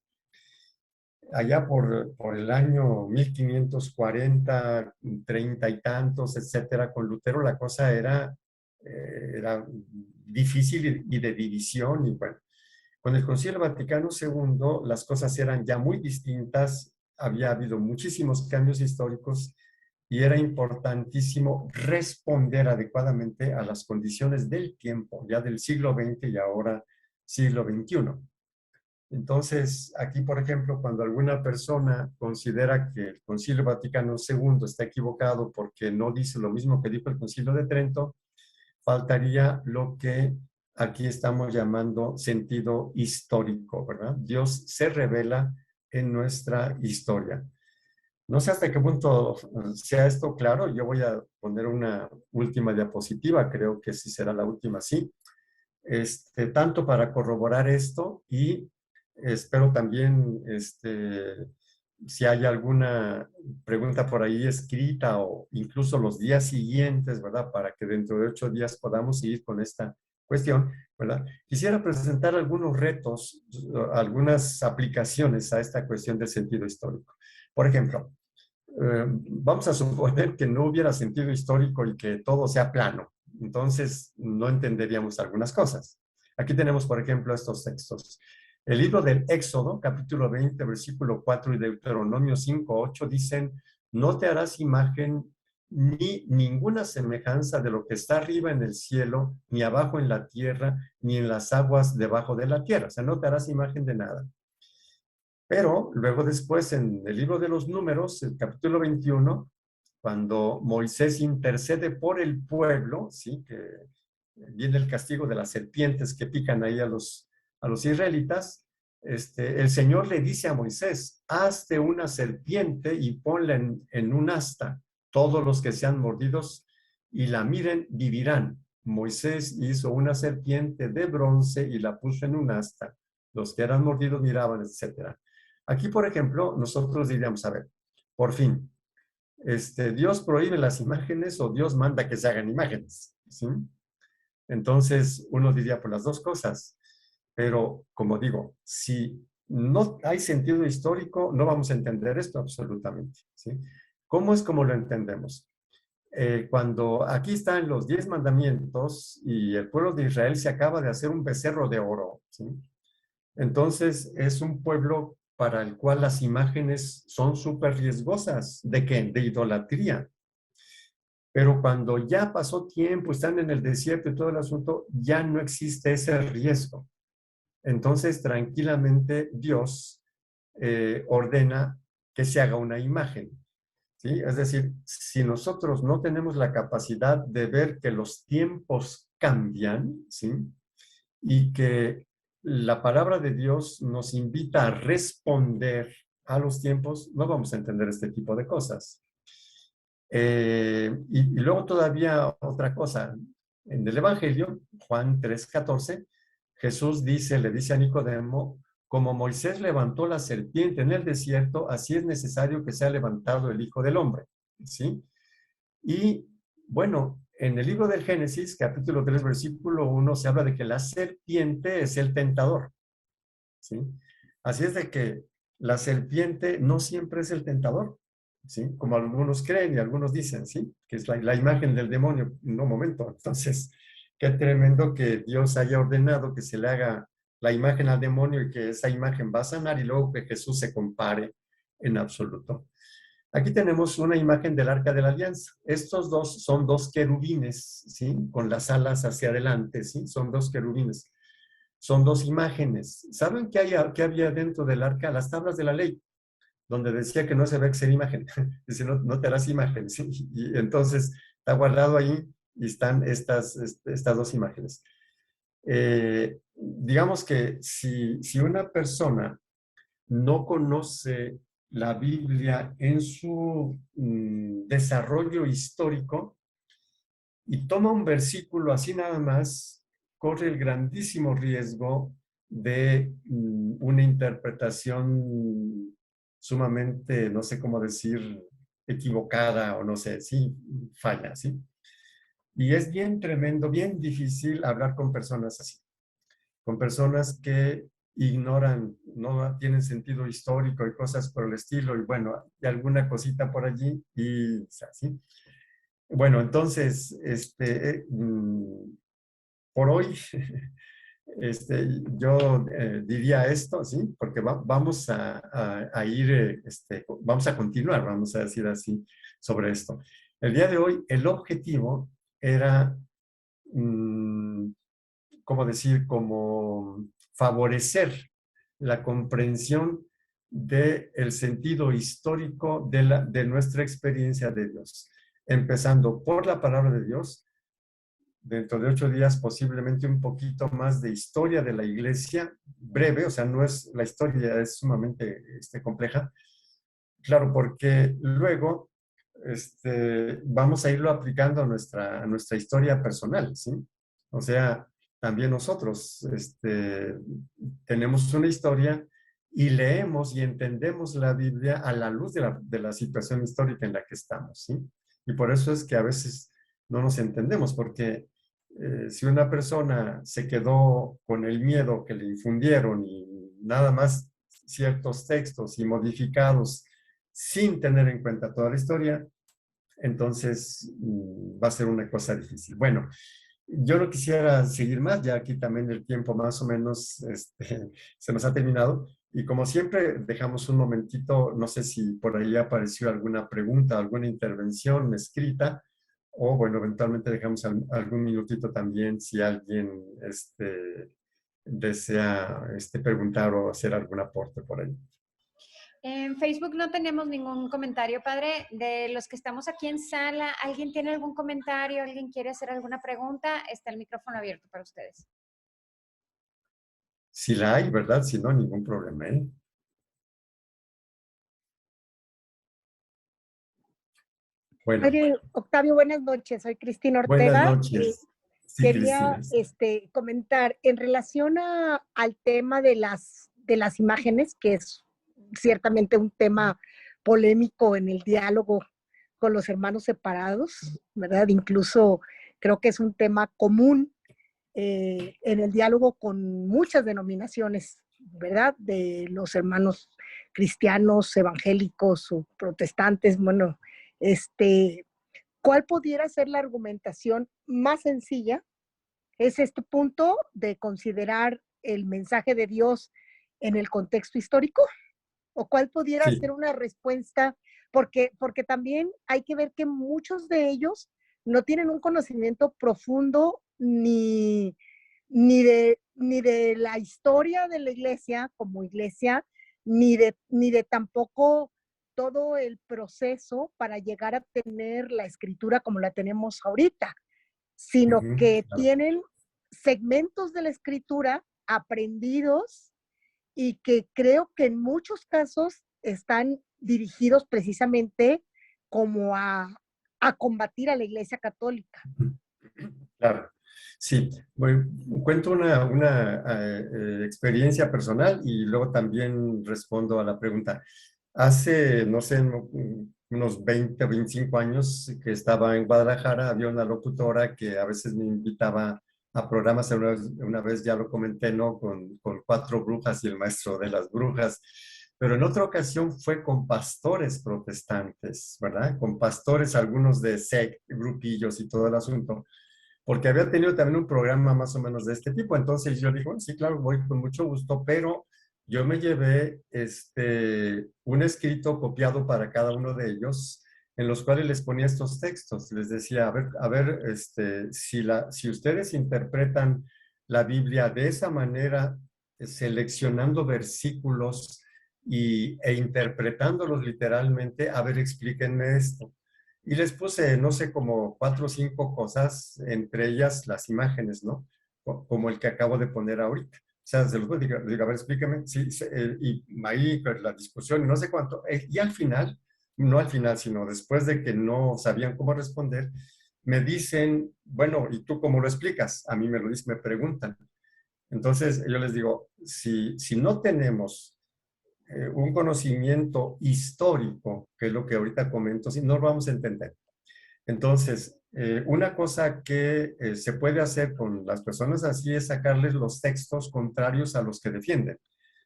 Allá por el año 1540, 30 y tantos, etcétera, con Lutero la cosa era difícil y de división, y bueno. Con el Concilio Vaticano II las cosas eran ya muy distintas, había habido muchísimos cambios históricos y era importantísimo responder adecuadamente a las condiciones del tiempo, ya del siglo XX y ahora siglo XXI. Entonces, aquí, por ejemplo, cuando alguna persona considera que el Concilio Vaticano II está equivocado porque no dice lo mismo que dijo el Concilio de Trento, faltaría lo que aquí estamos llamando sentido histórico, ¿verdad? Dios se revela en nuestra historia. No sé hasta qué punto sea esto claro. Yo voy a poner una última diapositiva, creo que sí será la última, sí. Tanto para corroborar esto y espero también, si hay alguna pregunta por ahí escrita o incluso los días siguientes, ¿verdad? Para que dentro de 8 días podamos seguir con esta cuestión, ¿verdad? Quisiera presentar algunos retos, algunas aplicaciones a esta cuestión del sentido histórico. Por ejemplo, vamos a suponer que no hubiera sentido histórico y que todo sea plano. Entonces, no entenderíamos algunas cosas. Aquí tenemos, por ejemplo, estos textos. El libro del Éxodo, capítulo 20, versículo 4 y Deuteronomio 5, 8 dicen, no te harás imagen ni ninguna semejanza de lo que está arriba en el cielo, ni abajo en la tierra, ni en las aguas debajo de la tierra. O sea, no te harás imagen de nada. Pero luego después en el libro de los Números, el capítulo 21, cuando Moisés intercede por el pueblo, ¿sí? Que viene el castigo de las serpientes que pican ahí a los israelitas, el Señor le dice a Moisés, hazte una serpiente y ponla en un asta. Todos los que sean mordidos y la miren vivirán. Moisés hizo una serpiente de bronce y la puso en un asta. Los que eran mordidos miraban, etcétera. Aquí, por ejemplo, nosotros diríamos, a ver, por fin, Dios prohíbe las imágenes o Dios manda que se hagan imágenes, ¿sí? Entonces, uno diría por las dos cosas, pero como digo, si no hay sentido histórico, no vamos a entender esto absolutamente, ¿sí? ¿Cómo es como lo entendemos? Cuando aquí están los 10 mandamientos y el pueblo de Israel se acaba de hacer un becerro de oro, ¿sí? Entonces, es un pueblo para el cual las imágenes son súper riesgosas. ¿De qué? De idolatría. Pero cuando ya pasó tiempo, están en el desierto y todo el asunto, ya no existe ese riesgo. Entonces, tranquilamente, Dios ordena que se haga una imagen, ¿sí? Es decir, si nosotros no tenemos la capacidad de ver que los tiempos cambian, ¿sí? Y que la palabra de Dios nos invita a responder a los tiempos, no vamos a entender este tipo de cosas. Y luego todavía otra cosa. En el Evangelio, Juan 3:14, Jesús le dice a Nicodemo, como Moisés levantó la serpiente en el desierto, así es necesario que sea levantado el Hijo del Hombre. ¿Sí? Y bueno, en el libro del Génesis, capítulo 3, versículo 1, se habla de que la serpiente es el tentador. ¿Sí? Así es de que la serpiente no siempre es el tentador, ¿sí? Como algunos creen y algunos dicen, ¿sí? Que es la imagen del demonio. No, momento. Entonces, qué tremendo que Dios haya ordenado que se le haga la imagen al demonio y que esa imagen va a sanar y luego que Jesús se compare en absoluto. Aquí tenemos una imagen del Arca de la Alianza. Estos dos son dos querubines, ¿sí? Con las alas hacia adelante, ¿sí? Son dos querubines. Son dos imágenes. ¿Saben qué había dentro del arca? Las tablas de la ley, donde decía que no se ve que ser imagen. Dice, no, no te harás imagen. ¿Sí? Y entonces está guardado ahí y están estas dos imágenes. Digamos que si una persona no conoce la Biblia en su desarrollo histórico y toma un versículo así nada más, corre el grandísimo riesgo de una interpretación sumamente, no sé cómo decir, equivocada o no sé, sí, falla, ¿sí? Y es bien tremendo, bien difícil hablar con personas así, con personas que ignoran, no tienen sentido histórico y cosas por el estilo, y bueno, y alguna cosita por allí, y así. Bueno, entonces, por hoy yo diría esto, ¿sí? Porque vamos a ir, vamos a continuar, vamos a decir así, sobre esto. El día de hoy, el objetivo era, mm, ¿cómo decir? Como favorecer la comprensión del sentido histórico de nuestra experiencia de Dios, empezando por la palabra de Dios. Dentro de 8 días posiblemente un poquito más de historia de la iglesia, breve, o sea, no es, la historia es sumamente compleja, claro, porque luego vamos a irlo aplicando a nuestra historia personal, ¿sí? O sea, también nosotros tenemos una historia y leemos y entendemos la Biblia a la luz de la situación histórica en la que estamos, ¿sí? Y por eso es que a veces no nos entendemos, porque si una persona se quedó con el miedo que le infundieron y nada más ciertos textos y modificados sin tener en cuenta toda la historia, entonces va a ser una cosa difícil. Bueno, yo no quisiera seguir más, ya aquí también el tiempo más o menos se nos ha terminado. Y como siempre, dejamos un momentito, no sé si por ahí apareció alguna pregunta, alguna intervención escrita, o bueno, eventualmente dejamos algún minutito también si alguien desea preguntar o hacer algún aporte por ahí. En Facebook no tenemos ningún comentario, padre. De los que estamos aquí en sala, ¿alguien tiene algún comentario? ¿Alguien quiere hacer alguna pregunta? Está el micrófono abierto para ustedes. Si la hay, ¿verdad? Si no, ningún problema, ¿eh? Bueno, Padre Octavio, buenas noches. Soy Cristina buenas Ortega. noches. Sí, Cristina. Quería comentar en relación al tema de las imágenes, que es ciertamente un tema polémico en el diálogo con los hermanos separados, ¿verdad? Incluso creo que es un tema común en el diálogo con muchas denominaciones, ¿verdad? De los hermanos cristianos, evangélicos o protestantes, bueno, ¿cuál pudiera ser la argumentación más sencilla? Es este punto de considerar el mensaje de Dios en el contexto histórico, o cuál pudiera Sí. ser una respuesta, porque también hay que ver que muchos de ellos no tienen un conocimiento profundo ni de la historia de la iglesia como iglesia, ni de tampoco todo el proceso para llegar a tener la escritura como la tenemos ahorita, sino que Claro. tienen segmentos de la escritura aprendidos y que creo que en muchos casos están dirigidos precisamente como a combatir a la Iglesia Católica. Claro, sí. Bueno, cuento una experiencia personal y luego también respondo a la pregunta. Hace, no sé, unos 20 o 25 años que estaba en Guadalajara, había una locutora que a veces me invitaba a programas, una vez ya lo comenté, ¿no? Con Cuatro Brujas y el Maestro de las Brujas, pero en otra ocasión fue con pastores protestantes, ¿verdad? Con pastores, algunos de grupillos y todo el asunto, porque había tenido también un programa más o menos de este tipo. Entonces yo dije, bueno, sí, claro, voy con mucho gusto, pero yo me llevé un escrito copiado para cada uno de ellos, en los cuales les ponía estos textos. Les decía, a ver, si ustedes interpretan la Biblia de esa manera, seleccionando versículos e interpretándolos literalmente, a ver, explíquenme esto. Y les puse, no sé, como 4 o 5 cosas, entre ellas las imágenes, ¿no? Como el que acabo de poner ahorita. O sea, se los digo, a ver, explíqueme. Sí, y ahí pues, la discusión, y no sé cuánto. Y al final, no al final, sino después de que no sabían cómo responder, me dicen, bueno, ¿y tú cómo lo explicas? A mí me lo dicen, me preguntan. Entonces, yo les digo, si no tenemos un conocimiento histórico, que es lo que ahorita comento, si no lo vamos a entender. Entonces, una cosa que se puede hacer con las personas así es sacarles los textos contrarios a los que defienden.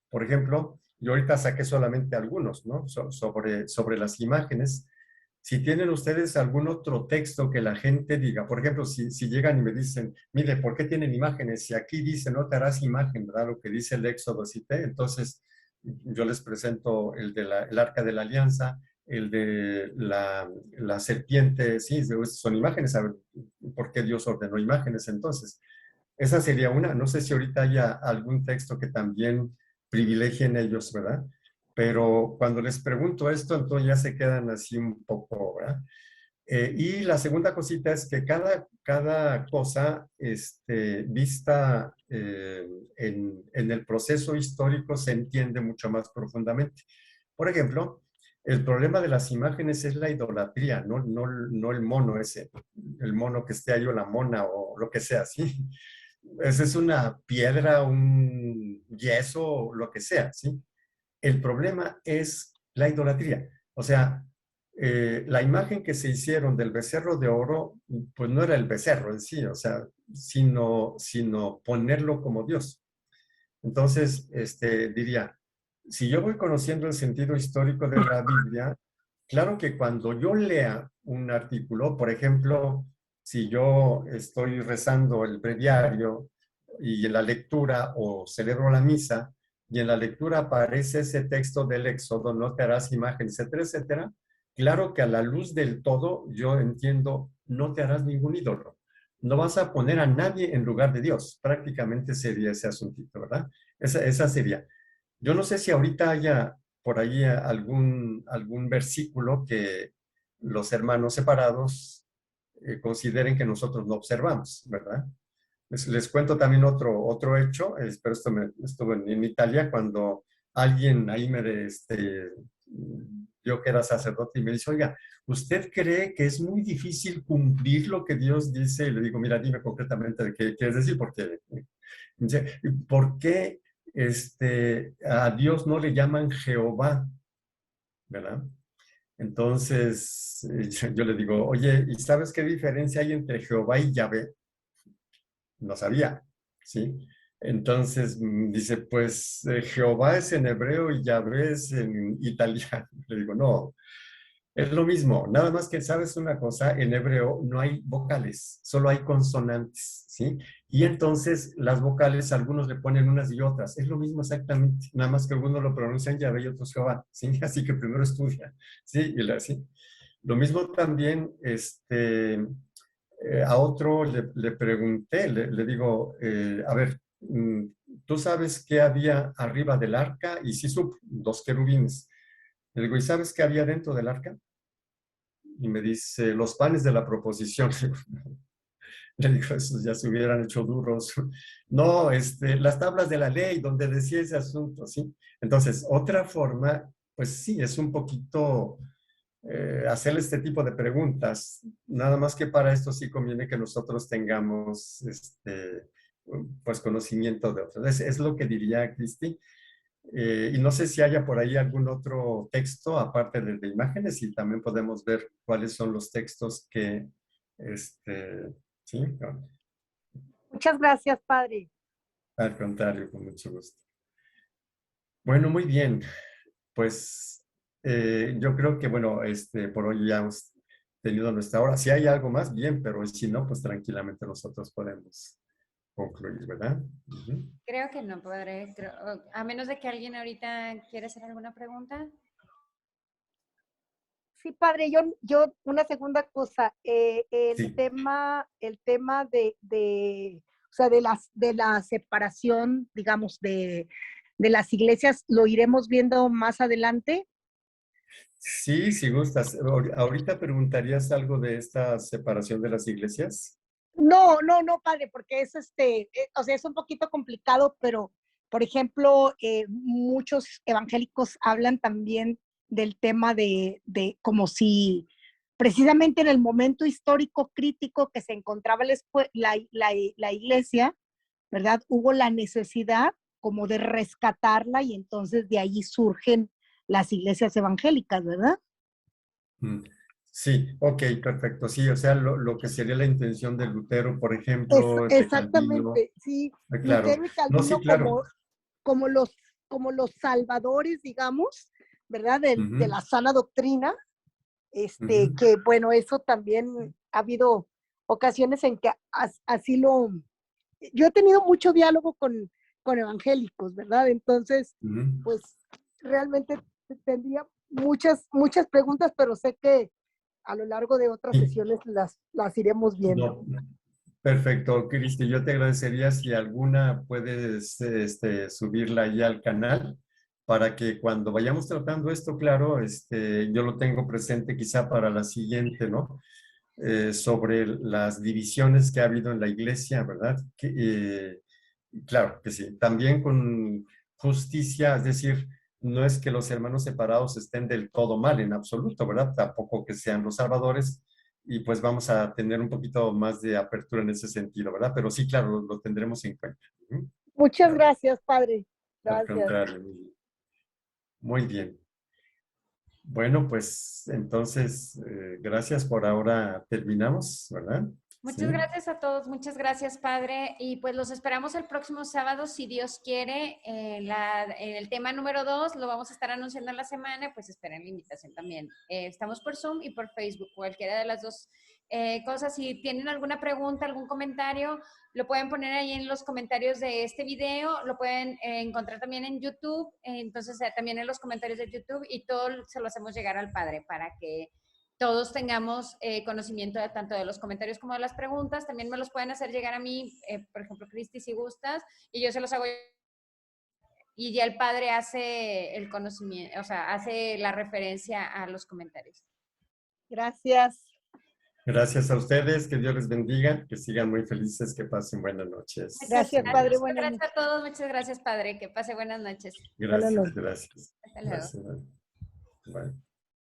Por ejemplo, yo ahorita saqué solamente algunos, ¿no? Sobre las imágenes, Si tienen ustedes algún otro texto que la gente diga, por ejemplo, si llegan y me dicen, mire, ¿por qué tienen imágenes? Si aquí dice, no te harás imagen, ¿verdad? Lo que dice el Éxodo, cité, entonces yo les presento el Arca de la Alianza, el de la serpiente, sí, son imágenes, a ver, ¿por qué Dios ordenó imágenes entonces? Esa sería una, no sé si ahorita haya algún texto que también privilegien ellos, ¿verdad? Pero cuando les pregunto esto, entonces ya se quedan así un poco, ¿verdad? Y la segunda cosita es que cada cosa vista en el proceso histórico se entiende mucho más profundamente. Por ejemplo, el problema de las imágenes es la idolatría, no el mono ese, el mono que esté ahí o la mona o lo que sea, ¿sí? Esa es una piedra, un yeso, lo que sea, ¿sí? El problema es la idolatría. O sea, la imagen que se hicieron del becerro de oro, pues no era el becerro en sí, o sea, sino ponerlo como Dios. Entonces, diría, si yo voy conociendo el sentido histórico de la Biblia, claro que cuando yo lea un artículo, por ejemplo, si yo estoy rezando el breviario y en la lectura o celebro la misa, y en la lectura aparece ese texto del Éxodo, no te harás imagen, etcétera, etcétera, claro que a la luz del todo yo entiendo, no te harás ningún ídolo. No vas a poner a nadie en lugar de Dios. Prácticamente sería ese asuntito, ¿verdad? Esa sería. Yo no sé si ahorita haya por ahí algún versículo que los hermanos separados consideren que nosotros no observamos, ¿verdad? Les cuento también otro hecho, pero estuvo en Italia cuando alguien ahí yo que era sacerdote y me dice, oiga, ¿usted cree que es muy difícil cumplir lo que Dios dice? Y le digo, mira, dime concretamente de qué quieres decir, porque dice, ¿por qué a Dios no le llaman Jehová? ¿Verdad? Entonces, yo le digo, oye, ¿y sabes qué diferencia hay entre Jehová y Yahvé? No sabía, ¿sí? Entonces dice, pues Jehová es en hebreo y Yahvé es en italiano. Le digo, no, es lo mismo, nada más que sabes una cosa, en hebreo no hay vocales, solo hay consonantes, ¿sí? Y entonces las vocales, algunos le ponen unas y otras, es lo mismo exactamente, nada más que algunos lo pronuncian Yahvé y otros Jehová, ¿sí? Así que primero estudia, ¿sí? ¿Sí? Lo mismo también, a otro le pregunté, le digo, a ver, ¿tú sabes qué había arriba del arca? Y sí supo, dos querubines. Le digo, ¿y sabes qué había dentro del arca? Y me dice, los panes de la proposición. Le digo, esos ya se hubieran hecho duros. No, las tablas de la ley donde decía ese asunto, ¿sí? Entonces, otra forma, pues sí, es un poquito hacerle este tipo de preguntas. Nada más que para esto sí conviene que nosotros tengamos, pues, conocimiento de otros. Es lo que diría Cristi. Y no sé si haya por ahí algún otro texto aparte de imágenes y también podemos ver cuáles son los textos que, sí, no, Muchas gracias, padre. al contrario, con mucho gusto. Bueno, muy bien. Pues yo creo que, bueno, por hoy ya hemos tenido nuestra hora. Si hay algo más, bien, pero si no, pues tranquilamente nosotros podemos concluir, ¿verdad? Ujú. Creo que no podré, a menos de que alguien ahorita quiera hacer alguna pregunta. Sí, padre, yo una segunda cosa, Sí. el tema o sea, de la separación, digamos, de las iglesias, lo iremos viendo más adelante. Sí, si gustas. Ahorita preguntarías algo de esta separación de las iglesias. No, padre, porque es o sea, es un poquito complicado, pero, por ejemplo, muchos evangélicos hablan también del tema de como si precisamente en el momento histórico crítico que se encontraba la iglesia, ¿verdad? Hubo la necesidad como de rescatarla y entonces de ahí surgen las iglesias evangélicas, ¿verdad? Mm. Sí, ok, perfecto. Sí, o sea, lo que sería la intención de Lutero, por Es, ejemplo, de Calvino. exactamente, sí, Claro. Lutero y No, sí, Calvino claro. como los, como los salvadores, digamos, ¿verdad? De Ujú. la sana doctrina, Ujú. que bueno, eso también ha habido ocasiones en que así yo he tenido mucho diálogo con evangélicos, ¿verdad? Entonces, Ujú. pues realmente tendría muchas preguntas, pero sé que a lo largo de otras Sí, sesiones las iremos viendo. no, perfecto, Cristi. Yo te agradecería si alguna puedes subirla ahí al canal para que cuando vayamos tratando esto, claro, yo lo tengo presente quizá para la siguiente, ¿no? Sobre las divisiones que ha habido en la iglesia, ¿verdad? Claro que sí. También con justicia, es decir, no es que los hermanos separados estén del todo mal en absoluto, ¿verdad? Tampoco que sean los salvadores y pues vamos a tener un poquito más de apertura en ese sentido, ¿verdad? Pero sí, claro, lo tendremos en cuenta. ¿Mm? Muchas Claro, gracias, padre. al Gracias. contrario. Muy bien. Bueno, pues entonces, gracias por ahora. Terminamos, ¿verdad? Muchas Sí. gracias a todos, muchas gracias, Padre. Y pues los esperamos el próximo sábado, si Dios quiere. En el tema número 2 lo vamos a estar anunciando en la semana, pues esperen la invitación también. Estamos por Zoom y por Facebook, cualquiera de las dos cosas. Si tienen alguna pregunta, algún comentario, lo pueden poner ahí en los comentarios de este video, lo pueden encontrar también en YouTube, entonces también en los comentarios de YouTube y todo se lo hacemos llegar al Padre para que todos tengamos conocimiento de, tanto de los comentarios como de las preguntas. También me los pueden hacer llegar a mí, por ejemplo, Cristi, si gustas, y yo se los hago. Y ya el padre hace el conocimiento, o sea, hace la referencia a los comentarios. Gracias. Gracias a ustedes, que Dios les bendiga, que sigan muy felices, que pasen buenas Muchas noches. Gracias, Sí. padre. gracias, Buenas gracias a noches. todos, muchas gracias, padre. Que pase buenas noches. Buenas Gracias, noches. gracias. Hasta luego. Gracias. Bye.